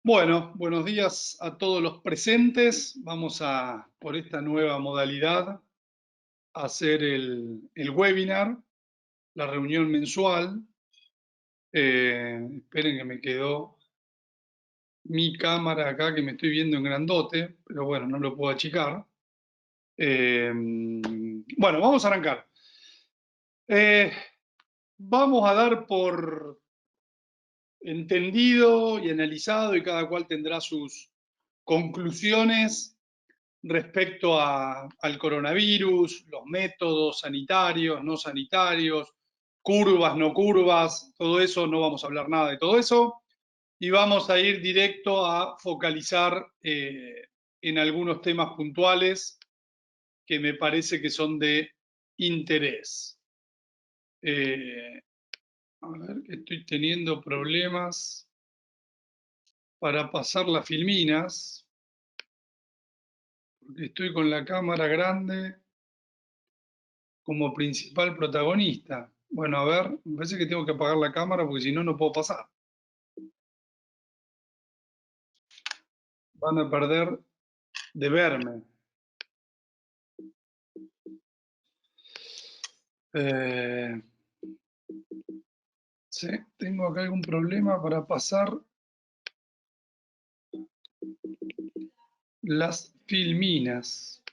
Bueno, buenos días a todos los presentes. Vamos a, por esta nueva modalidad, a hacer el webinar, la reunión mensual. Esperen que me quedó mi cámara acá, que me estoy viendo en grandote, pero bueno, no lo puedo achicar. Bueno, vamos a arrancar. Vamos a dar por entendido y analizado, y cada cual tendrá sus conclusiones respecto al coronavirus, los métodos sanitarios, no sanitarios, curvas, no curvas, todo eso, no vamos a hablar nada de todo eso, y vamos a ir directo a focalizar en algunos temas puntuales que me parece que son de interés. A ver, que estoy teniendo problemas para pasar las filminas, porque estoy con la cámara grande como principal protagonista. Bueno, a ver, me parece que tengo que apagar la cámara porque si no, no puedo pasar. Van a perder de verme. Sí, tengo acá algún problema para pasar las filminas.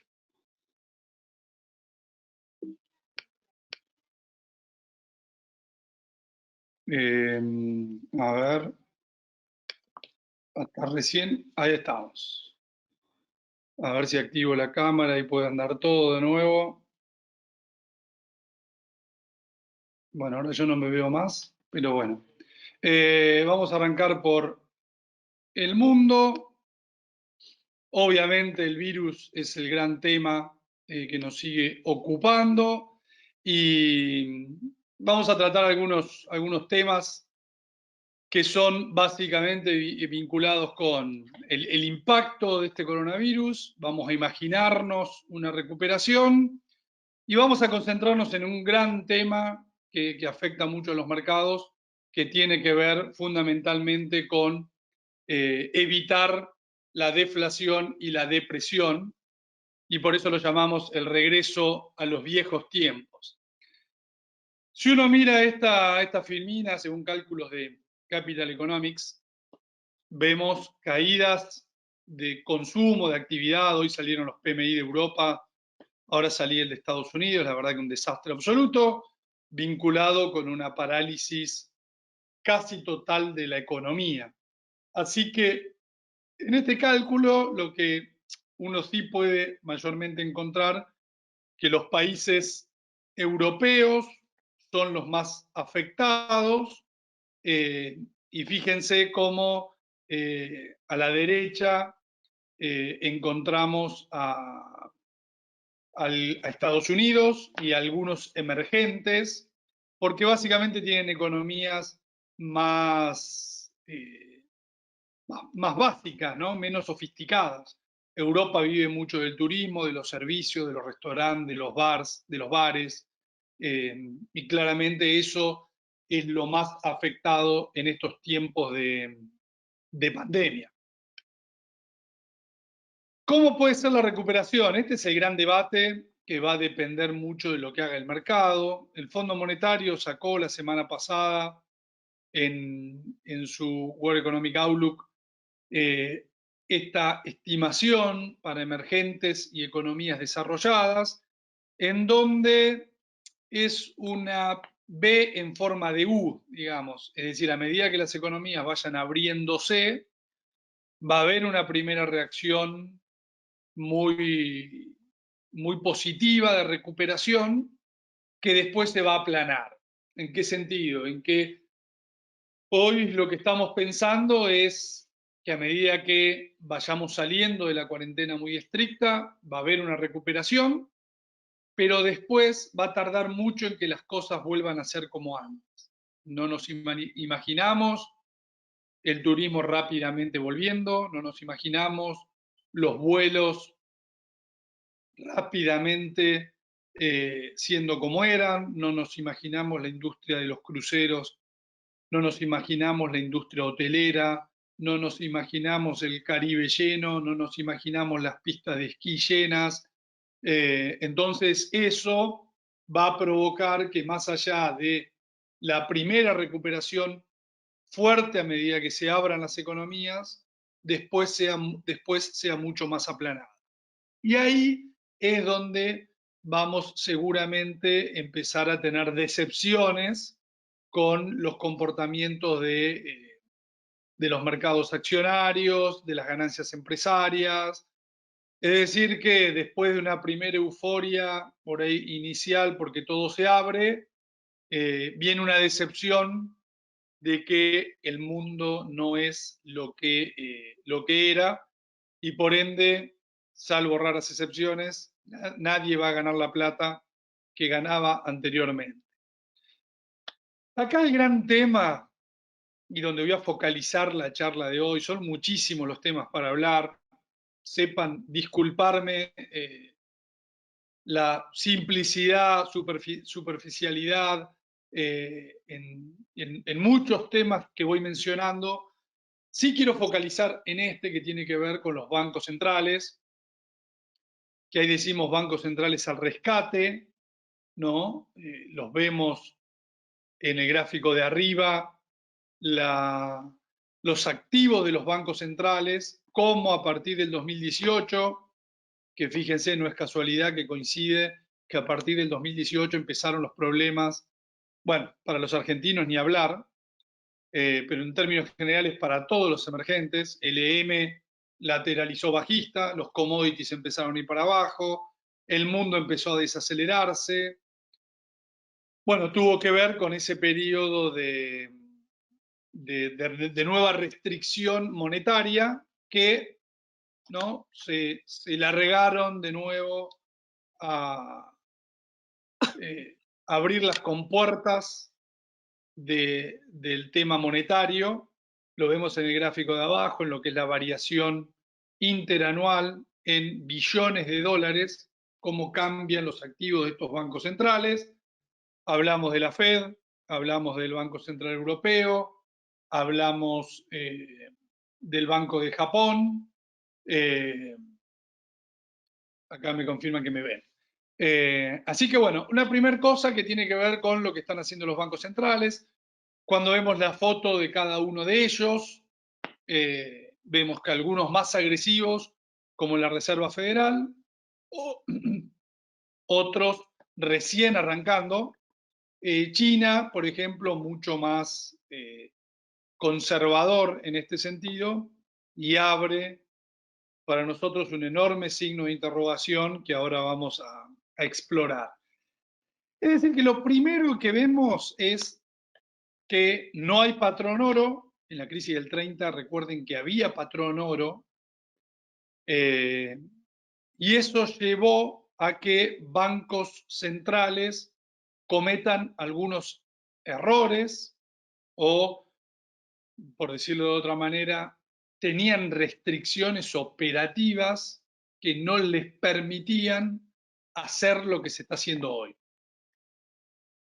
A ver, hasta recién, ahí estamos. A ver si activo la cámara y puede andar todo de nuevo. Bueno, ahora yo no me veo más, pero bueno. Vamos a arrancar por el mundo. Obviamente el virus es el gran tema que nos sigue ocupando y vamos a tratar algunos temas que son básicamente vinculados con el impacto de este coronavirus. Vamos a imaginarnos una recuperación y vamos a concentrarnos en un gran tema que afecta mucho a los mercados, que tiene que ver fundamentalmente con evitar la deflación y la depresión, y por eso lo llamamos el regreso a los viejos tiempos. Si uno mira esta filmina, según cálculos de Capital Economics, vemos caídas de consumo, de actividad. Hoy salieron los PMI de Europa, ahora salía el de Estados Unidos, la verdad que un desastre absoluto, vinculado con una parálisis casi total de la economía. Así que en este cálculo lo que uno sí puede mayormente encontrar que los países europeos son los más afectados, y fíjense cómo a la derecha encontramos a Estados Unidos y a algunos emergentes, porque básicamente tienen economías más, más básicas, ¿no? Menos sofisticadas. Europa vive mucho del turismo, de los servicios, de los restaurantes, de los bares, y claramente eso es lo más afectado en estos tiempos de pandemia. ¿Cómo puede ser la recuperación? Este es el gran debate que va a depender mucho de lo que haga el mercado. El Fondo Monetario sacó la semana pasada en su World Economic Outlook esta estimación para emergentes y economías desarrolladas, en donde es una B en forma de U, digamos. Es decir, a medida que las economías vayan abriéndose, va a haber una primera reacción muy, muy positiva de recuperación que después se va a aplanar. ¿En qué sentido? En que hoy lo que estamos pensando es que a medida que vayamos saliendo de la cuarentena muy estricta, va a haber una recuperación, pero después va a tardar mucho en que las cosas vuelvan a ser como antes. No nos imaginamos el turismo rápidamente volviendo, no nos imaginamos los vuelos rápidamente siendo como eran, no nos imaginamos la industria de los cruceros, no nos imaginamos la industria hotelera, no nos imaginamos el Caribe lleno, no nos imaginamos las pistas de esquí llenas. Entonces eso va a provocar que más allá de la primera recuperación fuerte a medida que se abran las economías, después sea mucho más aplanada. Y ahí es donde vamos seguramente a empezar a tener decepciones con los comportamientos de los mercados accionarios, de las ganancias empresarias. Es decir, que después de una primera euforia por ahí inicial, porque todo se abre, viene una decepción de que el mundo no es lo que era, y por ende, salvo raras excepciones, nadie va a ganar la plata que ganaba anteriormente. Acá el gran tema, y donde voy a focalizar la charla de hoy, son muchísimos los temas para hablar. Sepan disculparme la simplicidad, superficialidad en muchos temas que voy mencionando. Sí quiero focalizar en este que tiene que ver con los bancos centrales, que ahí decimos bancos centrales al rescate, ¿no? Los vemos en el gráfico de arriba, los activos de los bancos centrales, como a partir del 2018, que fíjense, no es casualidad que coincide que a partir del 2018 empezaron los problemas, bueno, para los argentinos ni hablar, pero en términos generales para todos los emergentes. El EM lateralizó bajista, los commodities empezaron a ir para abajo, el mundo empezó a desacelerarse. Bueno, tuvo que ver con ese periodo de nueva restricción monetaria que, ¿no?, se largaron de nuevo a abrir las compuertas del tema monetario. Lo vemos en el gráfico de abajo, en lo que es la variación interanual en billones de dólares, cómo cambian los activos de estos bancos centrales. Hablamos de la Fed, hablamos del Banco Central Europeo, hablamos del Banco de Japón. Acá me confirman que me ven. Así que bueno, una primera cosa que tiene que ver con lo que están haciendo los bancos centrales. Cuando vemos la foto de cada uno de ellos, vemos que algunos más agresivos, como la Reserva Federal, o otros recién arrancando. China, por ejemplo, mucho más conservador en este sentido, y abre para nosotros un enorme signo de interrogación que ahora vamos a explorar. Es decir, que lo primero que vemos es que no hay patrón oro. En la crisis del 30, recuerden que había patrón oro, y eso llevó a que bancos centrales cometan algunos errores o, por decirlo de otra manera, tenían restricciones operativas que no les permitían hacer lo que se está haciendo hoy,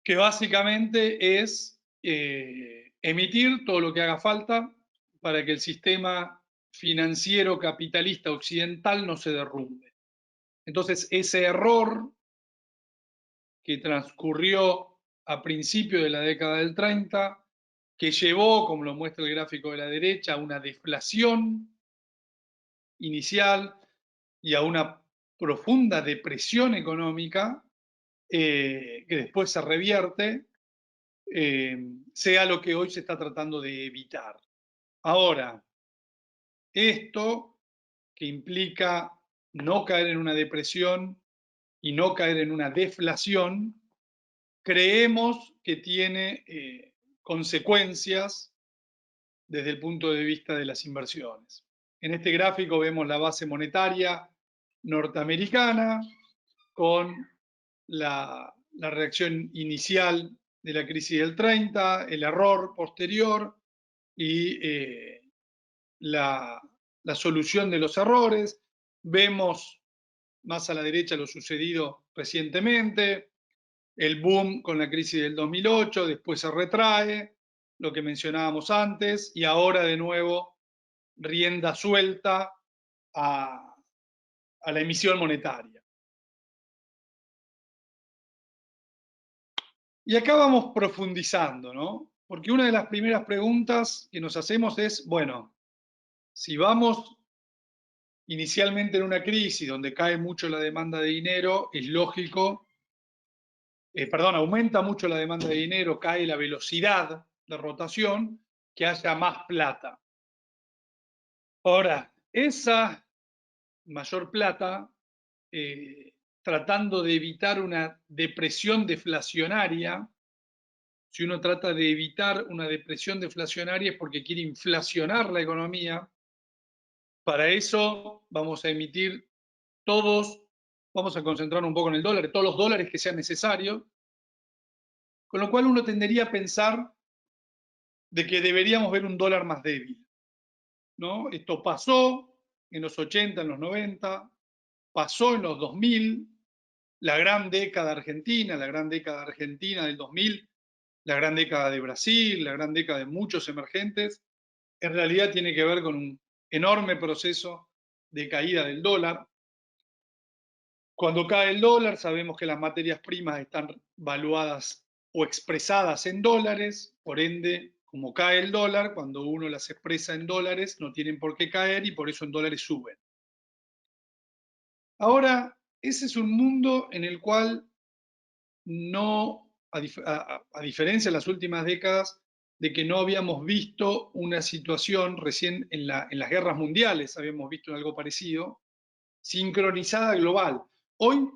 que básicamente es emitir todo lo que haga falta para que el sistema financiero capitalista occidental no se derrumbe. Entonces, ese error que transcurrió a principios de la década del 30, que llevó, como lo muestra el gráfico de la derecha, a una deflación inicial y a una profunda depresión económica, que después se revierte, sea lo que hoy se está tratando de evitar. Ahora, esto que implica no caer en una depresión y no caer en una deflación, creemos que tiene consecuencias desde el punto de vista de las inversiones. En este gráfico vemos la base monetaria norteamericana con la reacción inicial de la crisis del 30, el error posterior y la solución de los errores. Vemos más a la derecha lo sucedido recientemente, el boom con la crisis del 2008, después se retrae, lo que mencionábamos antes, y ahora de nuevo rienda suelta a la emisión monetaria. Y acá vamos profundizando, ¿no? Porque una de las primeras preguntas que nos hacemos es, bueno, si vamos inicialmente en una crisis donde cae mucho la demanda de dinero, es lógico, aumenta mucho la demanda de dinero, cae la velocidad de rotación, que haya más plata. Ahora, esa mayor plata, tratando de evitar una depresión deflacionaria, si uno trata de evitar una depresión deflacionaria es porque quiere inflacionar la economía. Para eso vamos a emitir vamos a concentrarnos un poco en el dólar, todos los dólares que sean necesarios, con lo cual uno tendería a pensar de que deberíamos ver un dólar más débil, ¿no? Esto pasó en los 80, en los 90, pasó en los 2000, la gran década argentina, del 2000, la gran década de Brasil, la gran década de muchos emergentes, en realidad tiene que ver con un enorme proceso de caída del dólar. Cuando cae el dólar, sabemos que las materias primas están valuadas o expresadas en dólares, por ende, como cae el dólar, cuando uno las expresa en dólares, no tienen por qué caer y por eso en dólares suben. Ahora, ese es un mundo en el cual no, a diferencia de las últimas décadas, de que no habíamos visto una situación recién en las guerras mundiales, habíamos visto algo parecido, sincronizada global. Hoy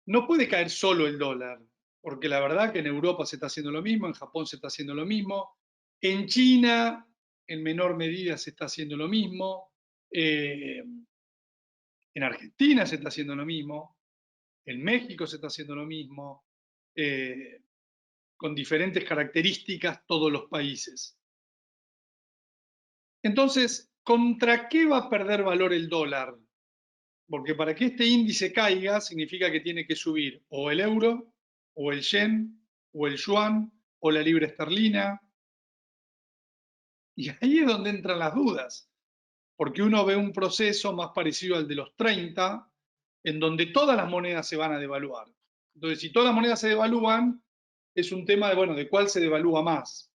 no puede caer solo el dólar, porque la verdad que en Europa se está haciendo lo mismo, en Japón se está haciendo lo mismo, en China en menor medida se está haciendo lo mismo, en Argentina se está haciendo lo mismo, en México se está haciendo lo mismo, con diferentes características todos los países. Entonces, ¿contra qué va a perder valor el dólar? Porque para que este índice caiga significa que tiene que subir o el euro, o el yen, o el yuan, o la libra esterlina. Y ahí es donde entran las dudas, porque uno ve un proceso más parecido al de los 30, en donde todas las monedas se van a devaluar. Entonces, si todas las monedas se devalúan, es un tema de, bueno, de cuál se devalúa más.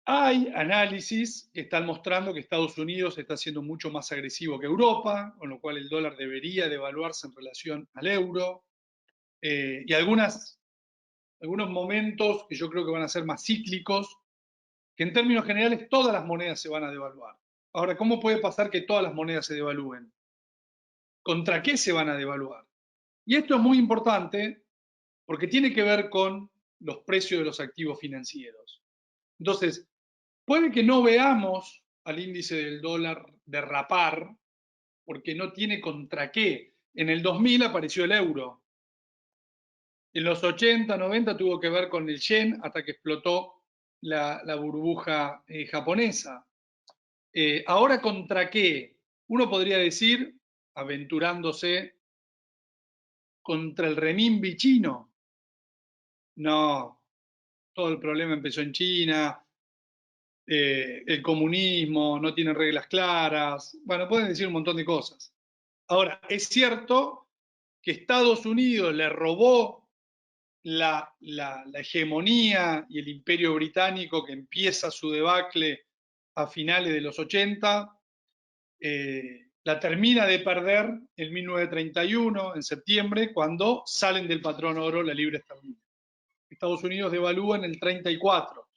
Hay análisis que están mostrando que Estados Unidos está siendo mucho más agresivo que Europa, con lo cual el dólar debería devaluarse en relación al euro. Y algunos momentos que yo creo que van a ser más cíclicos, que en términos generales todas las monedas se van a devaluar. Ahora, ¿cómo puede pasar que todas las monedas se devalúen? ¿Contra qué se van a devaluar? Y esto es muy importante porque tiene que ver con los precios de los activos financieros. Entonces, puede que no veamos al índice del dólar derrapar porque no tiene contra qué. En el 2000 apareció el euro. En los 80, 90 tuvo que ver con el yen hasta que explotó la burbuja japonesa. Ahora, ¿contra qué? Uno podría decir, aventurándose, contra el renminbi chino. No, todo el problema empezó en China, el comunismo, no tiene reglas claras. Bueno, pueden decir un montón de cosas. Ahora, es cierto que Estados Unidos le robó la hegemonía y el imperio británico que empieza su debacle a finales de los 80, la termina de perder en 1931, en septiembre, cuando salen del patrón oro la libra esterlina. Estados Unidos devalúa en el 34.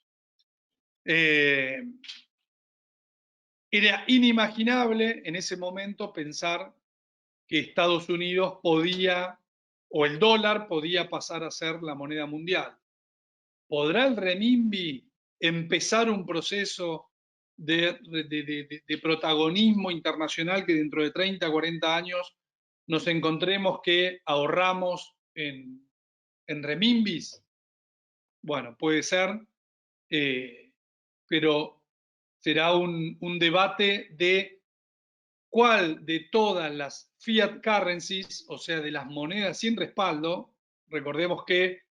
Era inimaginable en ese momento pensar que Estados Unidos podía, o el dólar podía pasar a ser la moneda mundial. ¿Podrá el renminbi empezar un proceso de protagonismo internacional que dentro de 30, 40 años nos encontremos que ahorramos en renminbis? Bueno, puede ser, pero será un debate de cuál de todas las fiat currencies, o sea, de las monedas sin respaldo. Recordemos que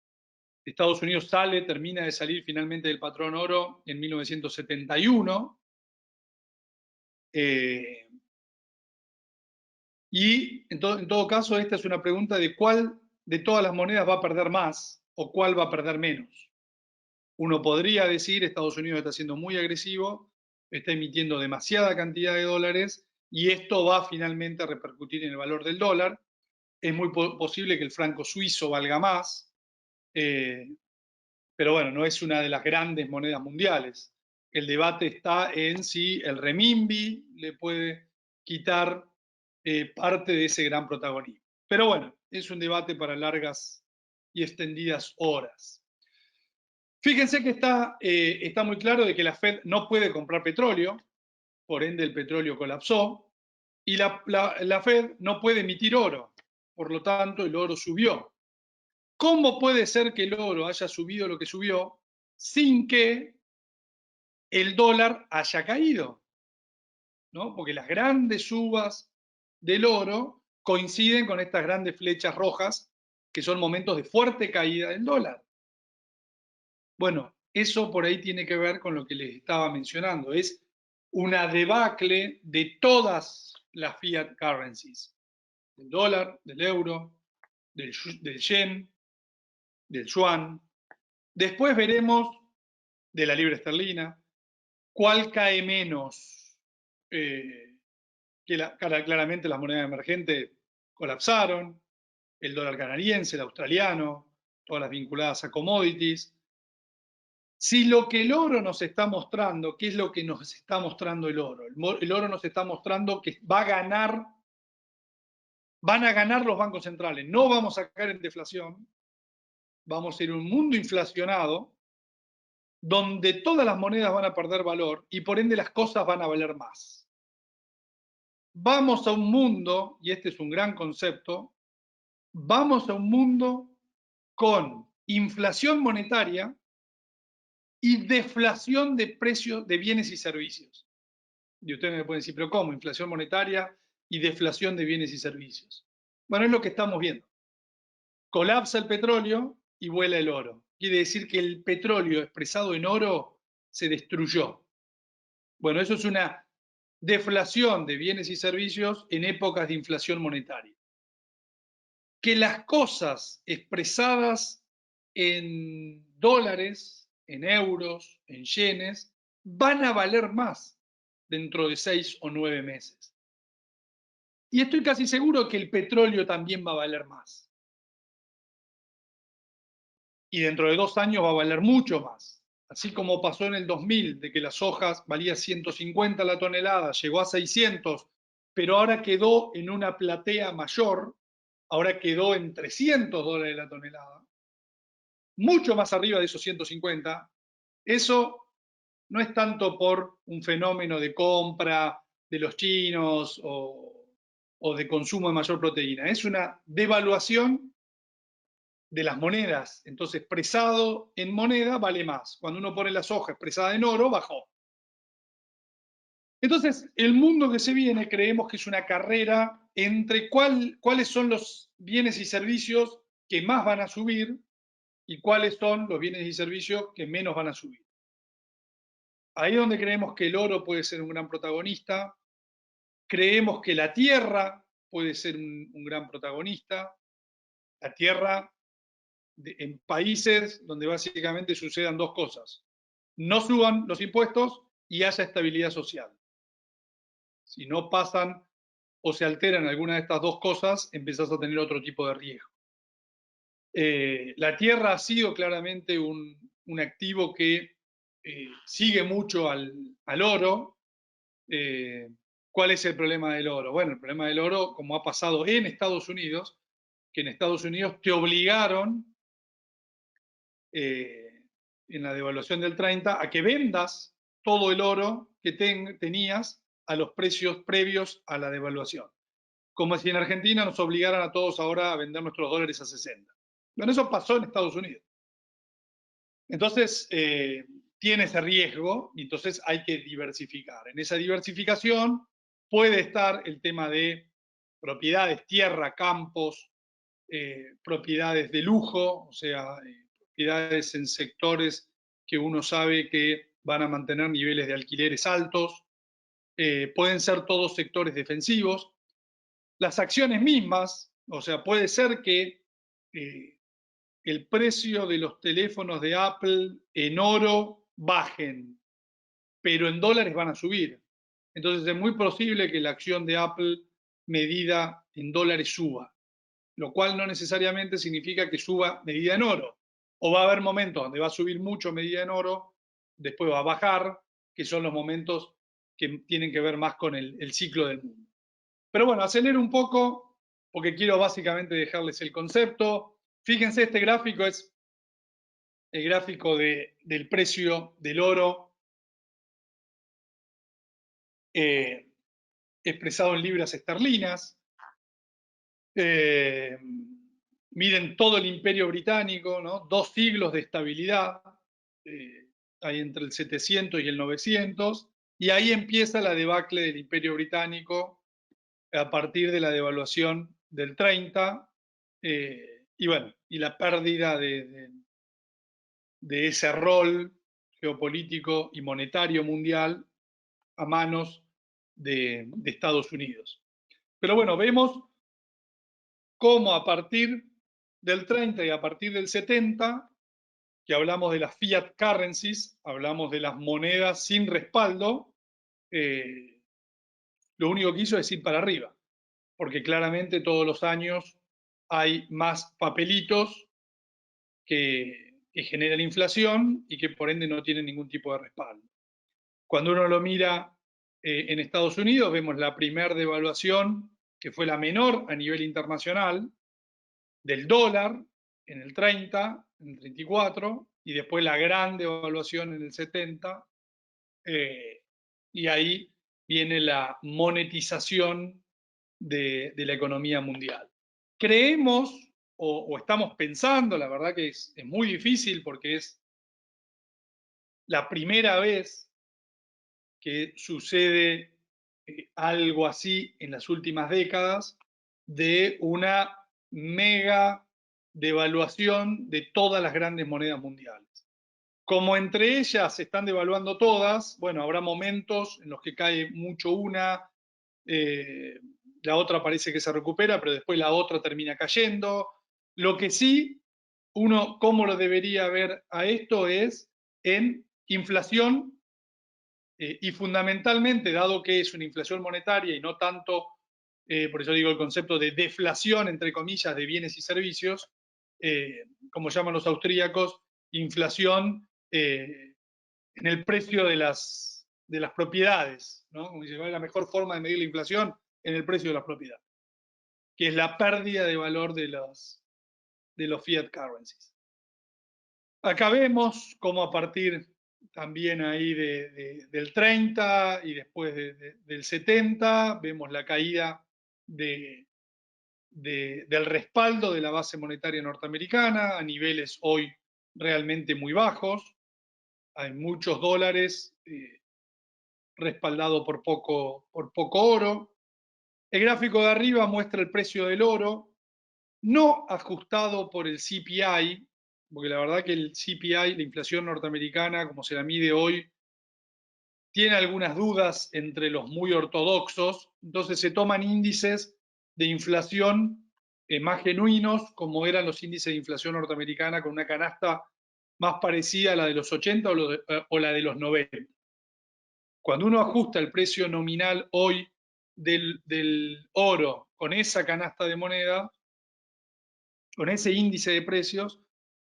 Estados Unidos termina de salir finalmente del patrón oro en 1971, Y en todo caso, esta es una pregunta de cuál de todas las monedas va a perder más o cuál va a perder menos. Uno podría decir, Estados Unidos está siendo muy agresivo, está emitiendo demasiada cantidad de dólares y esto va finalmente a repercutir en el valor del dólar. Es muy posible que el franco suizo valga más, pero bueno, no es una de las grandes monedas mundiales. El debate está en si el renminbi le puede quitar parte de ese gran protagonismo. Pero bueno, es un debate para largas y extendidas horas. Fíjense que está muy claro de que la Fed no puede comprar petróleo, por ende el petróleo colapsó, y la Fed no puede emitir oro, por lo tanto el oro subió. ¿Cómo puede ser que el oro haya subido lo que subió sin que el dólar haya caído? ¿No? Porque las grandes subas del oro coinciden con estas grandes flechas rojas, que son momentos de fuerte caída del dólar. Bueno, eso por ahí tiene que ver con lo que les estaba mencionando. Es una debacle de todas las fiat currencies. Del dólar, del euro, del yen, del yuan. Después veremos de la libra esterlina cuál cae menos. Claramente las monedas emergentes colapsaron. El dólar canadiense, el australiano, todas las vinculadas a commodities. Si lo que el oro nos está mostrando, ¿qué es lo que nos está mostrando el oro? El oro nos está mostrando que van a ganar los bancos centrales. No vamos a caer en deflación, vamos a ir a un mundo inflacionado donde todas las monedas van a perder valor y por ende las cosas van a valer más. Vamos a un mundo, y este es un gran concepto, vamos a un mundo con inflación monetaria y deflación de precios de bienes y servicios. Y ustedes me pueden decir, pero ¿cómo? Inflación monetaria y deflación de bienes y servicios. Bueno, es lo que estamos viendo. Colapsa el petróleo y vuela el oro. Quiere decir que el petróleo expresado en oro se destruyó. Bueno, eso es una deflación de bienes y servicios en épocas de inflación monetaria. Que las cosas expresadas en dólares, en euros, en yenes, van a valer más dentro de 6 o 9 meses. Y estoy casi seguro que el petróleo también va a valer más. Y dentro de 2 años va a valer mucho más. Así como pasó en el 2000, de que las sojas valía 150 la tonelada, llegó a 600, pero ahora quedó en una platea mayor, ahora quedó en $300 la tonelada, mucho más arriba de esos 150. Eso no es tanto por un fenómeno de compra de los chinos o de consumo de mayor proteína, es una devaluación de las monedas. Entonces, expresado en moneda vale más. Cuando uno pone la soja expresada en oro, bajó. Entonces, el mundo que se viene creemos que es una carrera entre cuáles son los bienes y servicios que más van a subir y cuáles son los bienes y servicios que menos van a subir. Ahí es donde creemos que el oro puede ser un gran protagonista, creemos que la tierra puede ser un gran protagonista, la tierra en países donde básicamente sucedan dos cosas: no suban los impuestos y haya estabilidad social. Si no pasan o se alteran alguna de estas dos cosas, empezás a tener otro tipo de riesgo. La tierra ha sido claramente un activo que sigue mucho al oro. ¿Cuál es el problema del oro? Bueno, el problema del oro, como ha pasado en Estados Unidos, que en Estados Unidos te obligaron en la devaluación del 30 a que vendas todo el oro que tenías a los precios previos a la devaluación. Como si en Argentina nos obligaran a todos ahora a vender nuestros dólares a 60. Bueno, eso pasó en Estados Unidos. Entonces, tiene ese riesgo y entonces hay que diversificar. En esa diversificación puede estar el tema de propiedades, tierra, campos, propiedades de lujo, o sea, propiedades en sectores que uno sabe que van a mantener niveles de alquileres altos. pueden ser todos sectores defensivos. Las acciones mismas, o sea, puede ser que el precio de los teléfonos de Apple en oro bajen, pero en dólares van a subir. Entonces es muy posible que la acción de Apple medida en dólares suba, lo cual no necesariamente significa que suba medida en oro. O va a haber momentos donde va a subir mucho medida en oro, después va a bajar, que son los momentos que tienen que ver más con el ciclo del mundo. Pero bueno, acelero un poco porque quiero básicamente dejarles el concepto. Fíjense, este gráfico es el gráfico del precio del oro expresado en libras esterlinas. Miren todo el imperio británico, ¿no? 2 siglos de estabilidad, hay entre el 700 y el 900, y ahí empieza la debacle del imperio británico a partir de la devaluación del 30, y bueno, y la pérdida de ese rol geopolítico y monetario mundial a manos de Estados Unidos. Pero bueno, vemos cómo a partir del 30 y a partir del 70, que hablamos de las fiat currencies, hablamos de las monedas sin respaldo, lo único que hizo es ir para arriba, porque claramente todos los años hay más papelitos que generan inflación y que por ende no tienen ningún tipo de respaldo. Cuando uno lo mira en Estados Unidos, vemos la primera devaluación, que fue la menor a nivel internacional, del dólar en el 30, en el 34, y después la gran devaluación en el 70, y ahí viene la monetización de la economía mundial. Creemos o estamos pensando, la verdad que es muy difícil porque es la primera vez que sucede algo así en las últimas décadas, de una mega devaluación de todas las grandes monedas mundiales. Como entre ellas se están devaluando todas, bueno, habrá momentos en los que cae mucho una, la otra parece que se recupera, pero después la otra termina cayendo. Lo que sí, uno, cómo lo debería ver a esto es en inflación, y fundamentalmente, dado que es una inflación monetaria y no tanto, por eso digo el concepto de deflación, entre comillas, de bienes y servicios, como llaman los austríacos, inflación en el precio de las propiedades, ¿no? Como dice, ¿cuál es la mejor forma de medir la inflación? En el precio de las propiedades, que es la pérdida de valor de los fiat currencies. Acá vemos cómo a partir también ahí del 30 y después del 70, vemos la caída del respaldo de la base monetaria norteamericana a niveles hoy realmente muy bajos. Hay muchos dólares respaldados por poco oro. El gráfico de arriba muestra el precio del oro, no ajustado por el CPI, porque la verdad que el CPI, la inflación norteamericana, como se la mide hoy, tiene algunas dudas entre los muy ortodoxos, entonces se toman índices de inflación más genuinos, como eran los índices de inflación norteamericana, con una canasta más parecida a la de los 80 o la de los 90. Cuando uno ajusta el precio nominal hoy del oro con esa canasta de moneda, con ese índice de precios,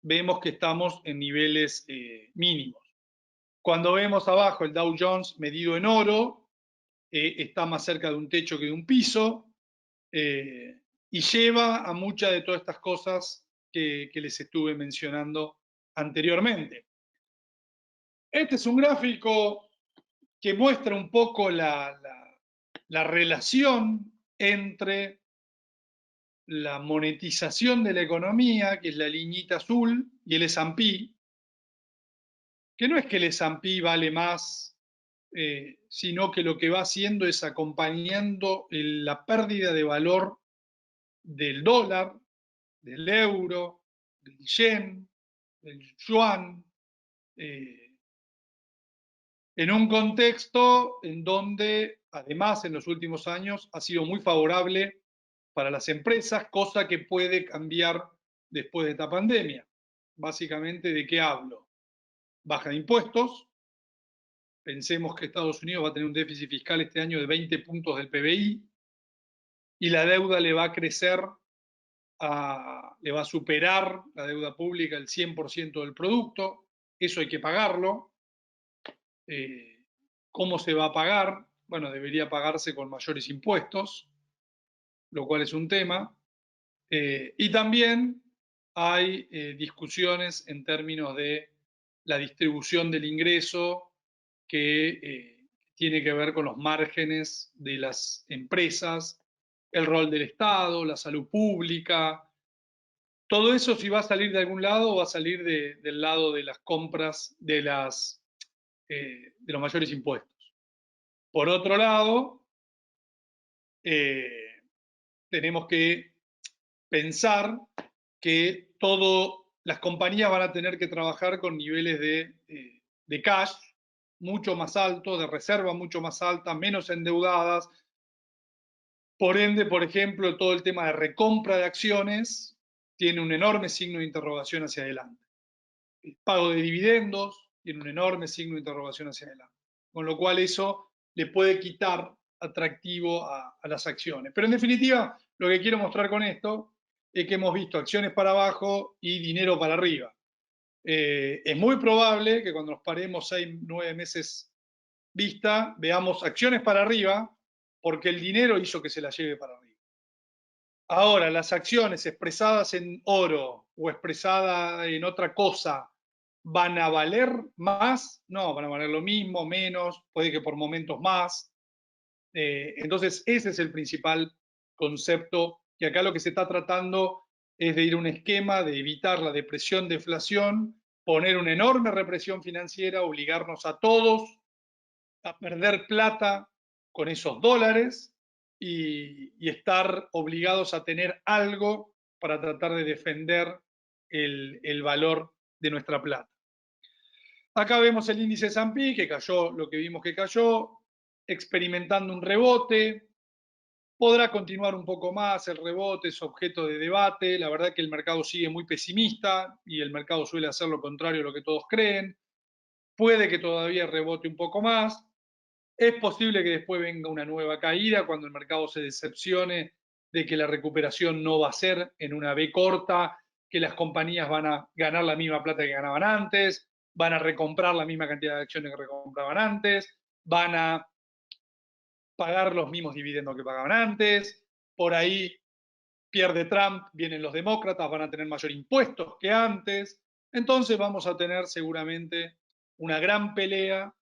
vemos que estamos en niveles mínimos. Cuando vemos abajo el Dow Jones medido en oro, está más cerca de un techo que de un piso, y lleva a muchas de todas estas cosas que les estuve mencionando anteriormente. Este es un gráfico que muestra un poco la relación entre la monetización de la economía, que es la liñita azul, y el S&P, que no es que el S&P vale más, sino que lo que va haciendo es acompañando la pérdida de valor del dólar, del euro, del yen, del yuan, en un contexto en donde, además, en los últimos años ha sido muy favorable para las empresas, cosa que puede cambiar después de esta pandemia. Básicamente, ¿de qué hablo? Baja de impuestos. Pensemos que Estados Unidos va a tener un déficit fiscal este año de 20 puntos del PBI y la deuda le va a crecer, le va a superar la deuda pública el 100% del producto. Eso hay que pagarlo. ¿Cómo se va a pagar? Bueno, debería pagarse con mayores impuestos, lo cual es un tema. Y también hay discusiones en términos de la distribución del ingreso que tiene que ver con los márgenes de las empresas, el rol del Estado, la salud pública. Todo eso, si va a salir de algún lado, va a salir del lado de las compras de los mayores impuestos. Por otro lado, tenemos que pensar que las compañías van a tener que trabajar con niveles de cash mucho más altos, de reserva mucho más alta, menos endeudadas. Por ende, por ejemplo, todo el tema de recompra de acciones tiene un enorme signo de interrogación hacia adelante. El pago de dividendos tiene un enorme signo de interrogación hacia adelante. Con lo cual eso le puede quitar atractivo a las acciones. Pero en definitiva, lo que quiero mostrar con esto es que hemos visto acciones para abajo y dinero para arriba. Es muy probable que cuando nos paremos 6, 9 meses vista, veamos acciones para arriba porque el dinero hizo que se la lleve para arriba. Ahora, las acciones expresadas en oro o expresadas en otra cosa, ¿van a valer más? No, van a valer lo mismo, menos, puede que por momentos más. Entonces, ese es el principal concepto, que acá lo que se está tratando es de ir a un esquema de evitar la depresión, deflación, poner una enorme represión financiera, obligarnos a todos a perder plata con esos dólares y estar obligados a tener algo para tratar de defender el valor de nuestra plata. Acá vemos el índice S&P que cayó lo que vimos que cayó, experimentando un rebote. Podrá continuar un poco más, el rebote es objeto de debate. La verdad que el mercado sigue muy pesimista y el mercado suele hacer lo contrario a lo que todos creen. Puede que todavía rebote un poco más. Es posible que después venga una nueva caída cuando el mercado se decepcione de que la recuperación no va a ser en una V corta, que las compañías van a ganar la misma plata que ganaban antes, van a recomprar la misma cantidad de acciones que recompraban antes, van a pagar los mismos dividendos que pagaban antes. Por ahí pierde Trump, vienen los demócratas, van a tener mayor impuestos que antes. Entonces vamos a tener seguramente una gran pelea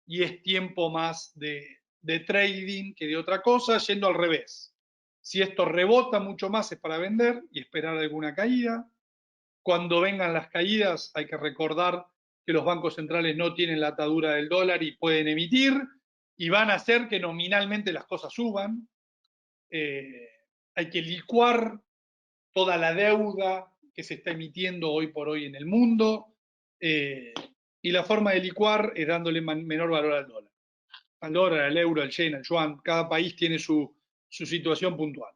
y es tiempo más de trading que de otra cosa, yendo al revés. Si esto rebota mucho más es para vender y esperar alguna caída. Cuando vengan las caídas hay que recordar que los bancos centrales no tienen la atadura del dólar y pueden emitir y van a hacer que nominalmente las cosas suban. Hay que licuar toda la deuda que se está emitiendo hoy por hoy en el mundo y la forma de licuar es dándole menor valor al dólar, al euro, al yen, al yuan. Cada país tiene su situación puntual.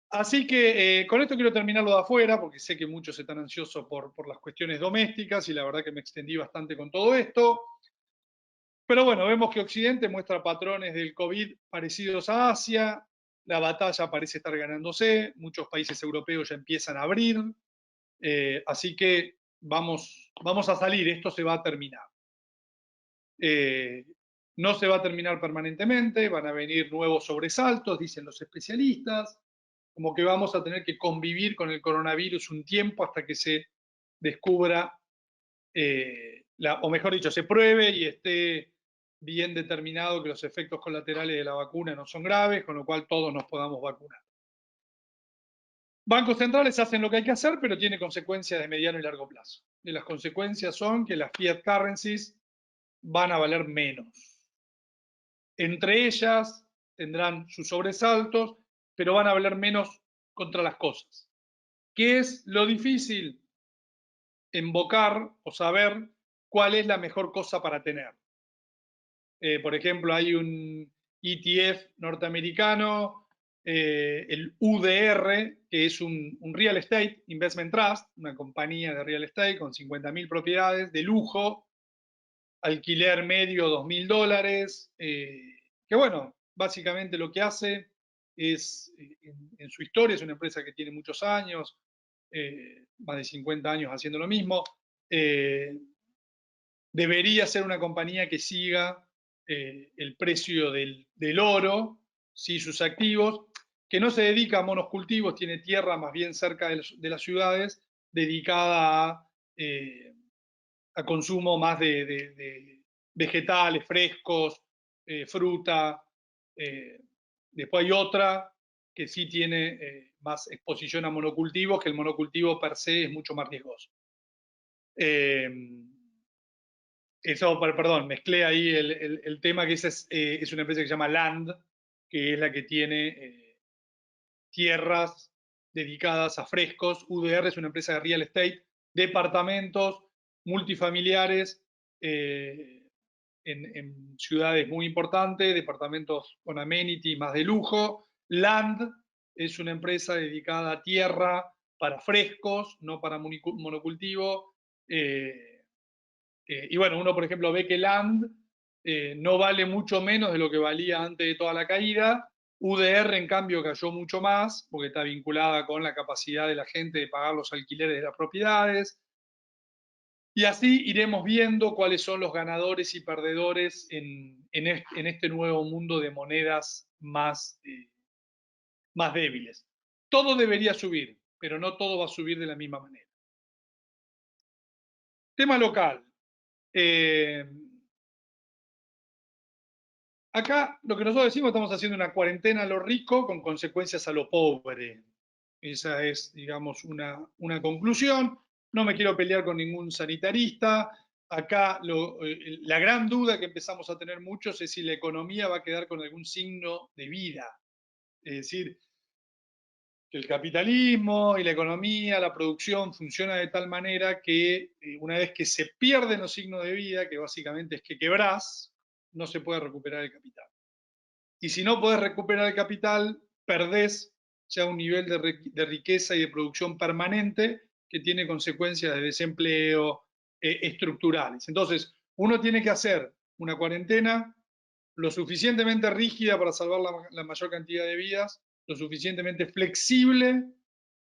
Así que con esto quiero terminarlo de afuera, porque sé que muchos están ansiosos por las cuestiones domésticas y la verdad que me extendí bastante con todo esto. Pero bueno, vemos que Occidente muestra patrones del COVID parecidos a Asia, la batalla parece estar ganándose, muchos países europeos ya empiezan a abrir, así que vamos a salir, esto se va a terminar. No se va a terminar permanentemente, van a venir nuevos sobresaltos, dicen los especialistas, como que vamos a tener que convivir con el coronavirus un tiempo hasta que se descubra, o mejor dicho, se pruebe y esté bien determinado que los efectos colaterales de la vacuna no son graves, con lo cual todos nos podamos vacunar. Bancos centrales hacen lo que hay que hacer, pero tiene consecuencias de mediano y largo plazo. Y las consecuencias son que las fiat currencies van a valer menos. Entre ellas tendrán sus sobresaltos, pero van a valer menos contra las cosas. ¿Qué es lo difícil? Invocar o saber cuál es la mejor cosa para tener. Por ejemplo, hay un ETF norteamericano, el UDR, que es un Real Estate Investment Trust, una compañía de real estate con 50.000 propiedades de lujo, alquiler medio $2.000, que bueno, básicamente lo que hace es, en su historia, es una empresa que tiene muchos años, más de 50 años haciendo lo mismo, debería ser una compañía que siga el precio del oro, ¿sí? Sus activos, que no se dedica a monocultivos, tiene tierra más bien cerca de las ciudades, dedicada a consumo más de vegetales frescos, fruta. Después hay otra que sí tiene más exposición a monocultivos, que el monocultivo per se es mucho más riesgoso. Eso, perdón, mezclé ahí el tema, que esa es una empresa que se llama Land, que es la que tiene tierras dedicadas a frescos. UDR es una empresa de real estate, departamentos multifamiliares en ciudades muy importantes, departamentos con amenity más de lujo. Land es una empresa dedicada a tierra para frescos, no para monocultivo. Y bueno, uno, por ejemplo, ve que Land no vale mucho menos de lo que valía antes de toda la caída. UDR, en cambio, cayó mucho más, porque está vinculada con la capacidad de la gente de pagar los alquileres de las propiedades. Y así iremos viendo cuáles son los ganadores y perdedores en este nuevo mundo de monedas más débiles. Todo debería subir, pero no todo va a subir de la misma manera. Tema local. Acá lo que nosotros decimos, estamos haciendo una cuarentena a lo rico con consecuencias a lo pobre. Esa es, digamos, una conclusión. No me quiero pelear con ningún sanitarista. Acá la gran duda que empezamos a tener muchos es si la economía va a quedar con algún signo de vida. Es decir, que el capitalismo y la economía, la producción funciona de tal manera que una vez que se pierden los signos de vida, que básicamente es que quebrás, no se puede recuperar el capital. Y si no podés recuperar el capital, perdés ya un nivel de riqueza y de producción permanente que tiene consecuencias de desempleo estructurales. Entonces, uno tiene que hacer una cuarentena lo suficientemente rígida para salvar la mayor cantidad de vidas, lo suficientemente flexible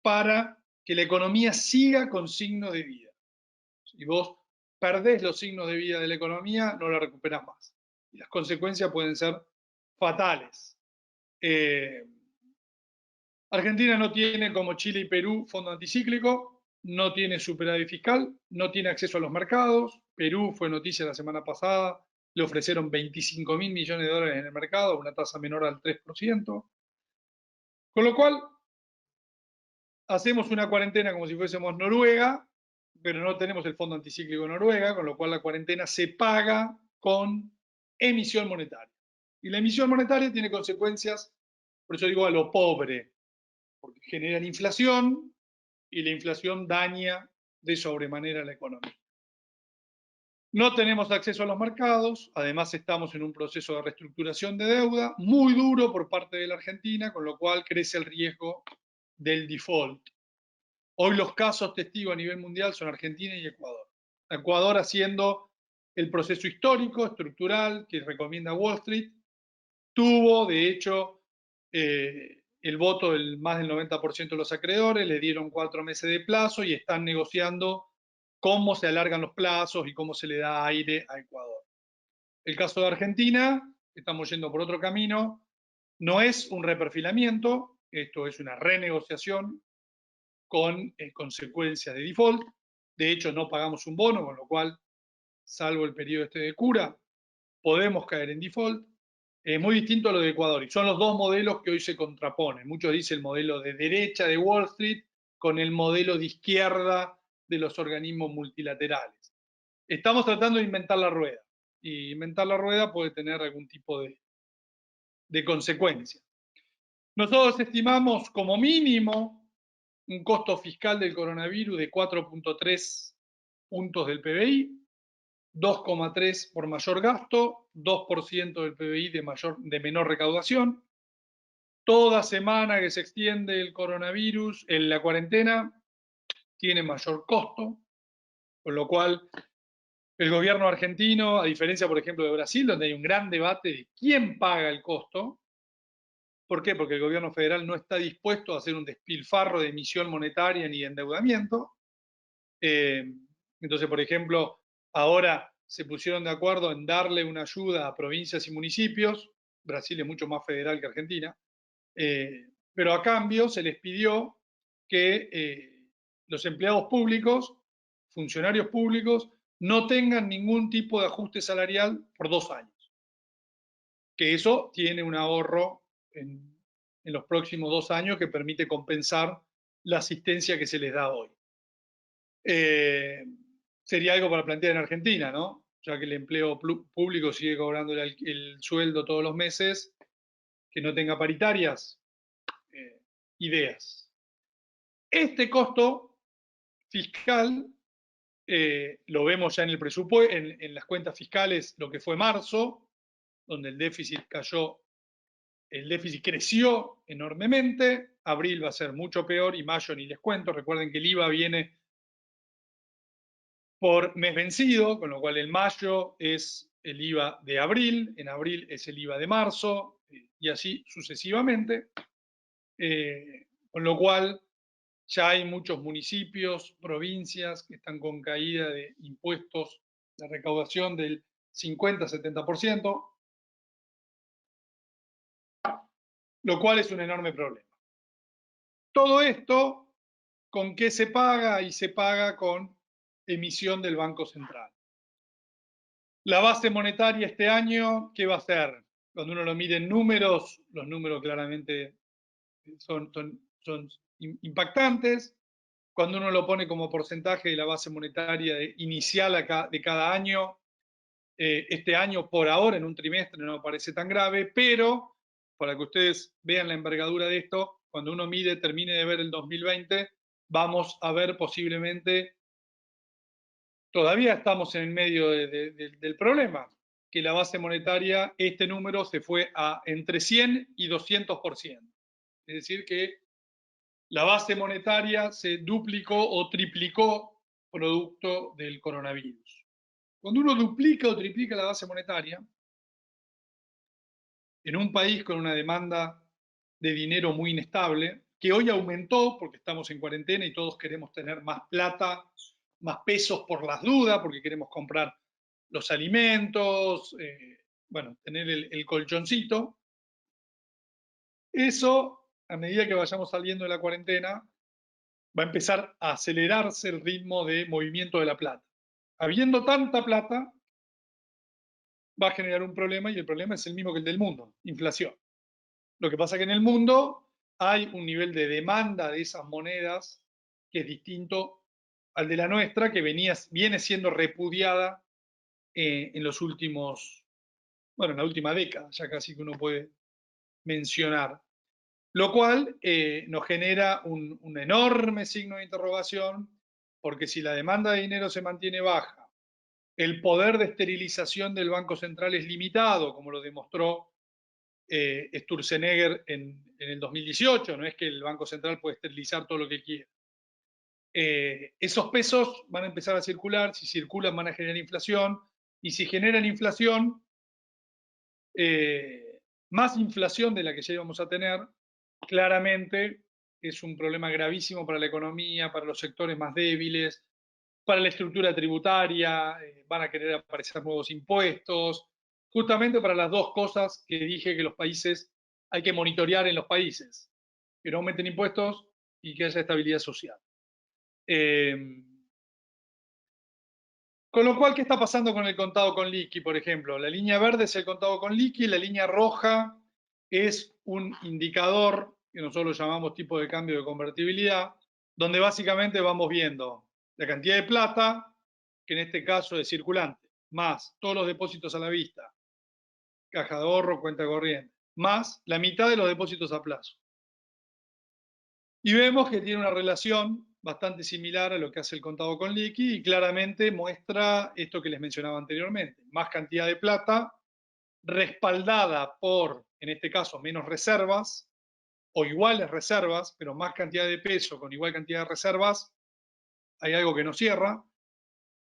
para que la economía siga con signos de vida. Si vos perdés los signos de vida de la economía, no la recuperás más. Y las consecuencias pueden ser fatales. Argentina no tiene, como Chile y Perú, fondo anticíclico, no tiene superávit fiscal, no tiene acceso a los mercados. Perú fue noticia la semana pasada, le ofrecieron 25.000 millones de dólares en el mercado, una tasa menor al 3%. Con lo cual, hacemos una cuarentena como si fuésemos Noruega, pero no tenemos el fondo anticíclico de Noruega, con lo cual la cuarentena se paga con emisión monetaria. Y la emisión monetaria tiene consecuencias, por eso digo, a lo pobre, porque generan inflación y la inflación daña de sobremanera la economía. No tenemos acceso a los mercados, además estamos en un proceso de reestructuración de deuda muy duro por parte de la Argentina, con lo cual crece el riesgo del default. Hoy los casos testigos a nivel mundial son Argentina y Ecuador. Ecuador haciendo el proceso histórico, estructural, que recomienda Wall Street, tuvo, de hecho, el voto del más del 90% de los acreedores, le dieron 4 meses de plazo y están negociando cómo se alargan los plazos y cómo se le da aire a Ecuador. El caso de Argentina, estamos yendo por otro camino, no es un reperfilamiento, esto es una renegociación con consecuencias de default. De hecho, no pagamos un bono, con lo cual, salvo el periodo este de cura, podemos caer en default. Es muy distinto a lo de Ecuador, y son los dos modelos que hoy se contraponen. Muchos dicen el modelo de derecha de Wall Street con el modelo de izquierda de los organismos multilaterales. Estamos tratando de inventar la rueda, y inventar la rueda puede tener algún tipo de consecuencia. Nosotros estimamos como mínimo un costo fiscal del coronavirus de 4.3 puntos del PBI. 2,3 por mayor gasto, 2% del PBI de menor recaudación. Toda semana que se extiende el coronavirus, en la cuarentena, tiene mayor costo, con lo cual el gobierno argentino, a diferencia, por ejemplo, de Brasil, donde hay un gran debate de quién paga el costo. ¿Por qué? Porque el gobierno federal no está dispuesto a hacer un despilfarro de emisión monetaria ni de endeudamiento. Entonces, por ejemplo, ahora se pusieron de acuerdo en darle una ayuda a provincias y municipios. Brasil es mucho más federal que Argentina. Pero a cambio se les pidió que los empleados públicos, funcionarios públicos, no tengan ningún tipo de ajuste salarial por 2 años. Que eso tiene un ahorro en los próximos 2 años que permite compensar la asistencia que se les da hoy. Sería algo para plantear en Argentina, ¿no? Ya que el empleo público sigue cobrando el sueldo todos los meses, que no tenga paritarias, ideas. Este costo fiscal lo vemos ya en el presupuesto, en las cuentas fiscales, lo que fue marzo, donde el déficit creció enormemente. Abril va a ser mucho peor y mayo ni les cuento. Recuerden que el IVA viene por mes vencido, con lo cual el mayo es el IVA de abril, en abril es el IVA de marzo y así sucesivamente. Con lo cual ya hay muchos municipios, provincias que están con caída de impuestos, de recaudación del 50-70%, lo cual es un enorme problema. Todo esto, ¿con qué se paga? Y se paga con emisión del Banco Central. La base monetaria este año, ¿qué va a ser? Cuando uno lo mide en números, los números claramente son impactantes. Cuando uno lo pone como porcentaje de la base monetaria inicial de cada año, este año por ahora en un trimestre no parece tan grave, pero para que ustedes vean la envergadura de esto, cuando uno termine de ver el 2020, vamos a ver posiblemente, todavía estamos en el medio del problema, que la base monetaria, este número se fue a entre 100 y 200%. Es decir, que la base monetaria se duplicó o triplicó producto del coronavirus. Cuando uno duplica o triplica la base monetaria, en un país con una demanda de dinero muy inestable, que hoy aumentó porque estamos en cuarentena y todos queremos tener más plata, más pesos por las dudas, porque queremos comprar los alimentos, bueno, tener el colchoncito. Eso, a medida que vayamos saliendo de la cuarentena, va a empezar a acelerarse el ritmo de movimiento de la plata. Habiendo tanta plata, va a generar un problema y el problema es el mismo que el del mundo, inflación. Lo que pasa es que en el mundo hay un nivel de demanda de esas monedas que es distinto al de la nuestra, que viene siendo repudiada en los últimos, bueno, en la última década, ya casi que uno puede mencionar. Lo cual nos genera un enorme signo de interrogación, porque si la demanda de dinero se mantiene baja, el poder de esterilización del Banco Central es limitado, como lo demostró Sturzenegger en el 2018, no es que el Banco Central puede esterilizar todo lo que quiera. Esos pesos van a empezar a circular, si circulan van a generar inflación, y si generan inflación, más inflación de la que ya íbamos a tener, claramente es un problema gravísimo para la economía, para los sectores más débiles, para la estructura tributaria, van a querer aparecer nuevos impuestos, justamente para las dos cosas que dije que los países hay que monitorear en los países, que no aumenten impuestos y que haya estabilidad social. Con lo cual, ¿qué está pasando con el contado con liqui, por ejemplo? La línea verde es el contado con liqui, la línea roja es un indicador que nosotros llamamos tipo de cambio de convertibilidad, donde básicamente vamos viendo la cantidad de plata, que en este caso es circulante, más todos los depósitos a la vista, caja de ahorro, cuenta corriente, más la mitad de los depósitos a plazo. Y vemos que tiene una relación bastante similar a lo que hace el contado con liqui y claramente muestra esto que les mencionaba anteriormente, más cantidad de plata respaldada por, en este caso, menos reservas o iguales reservas, pero más cantidad de peso con igual cantidad de reservas, hay algo que no cierra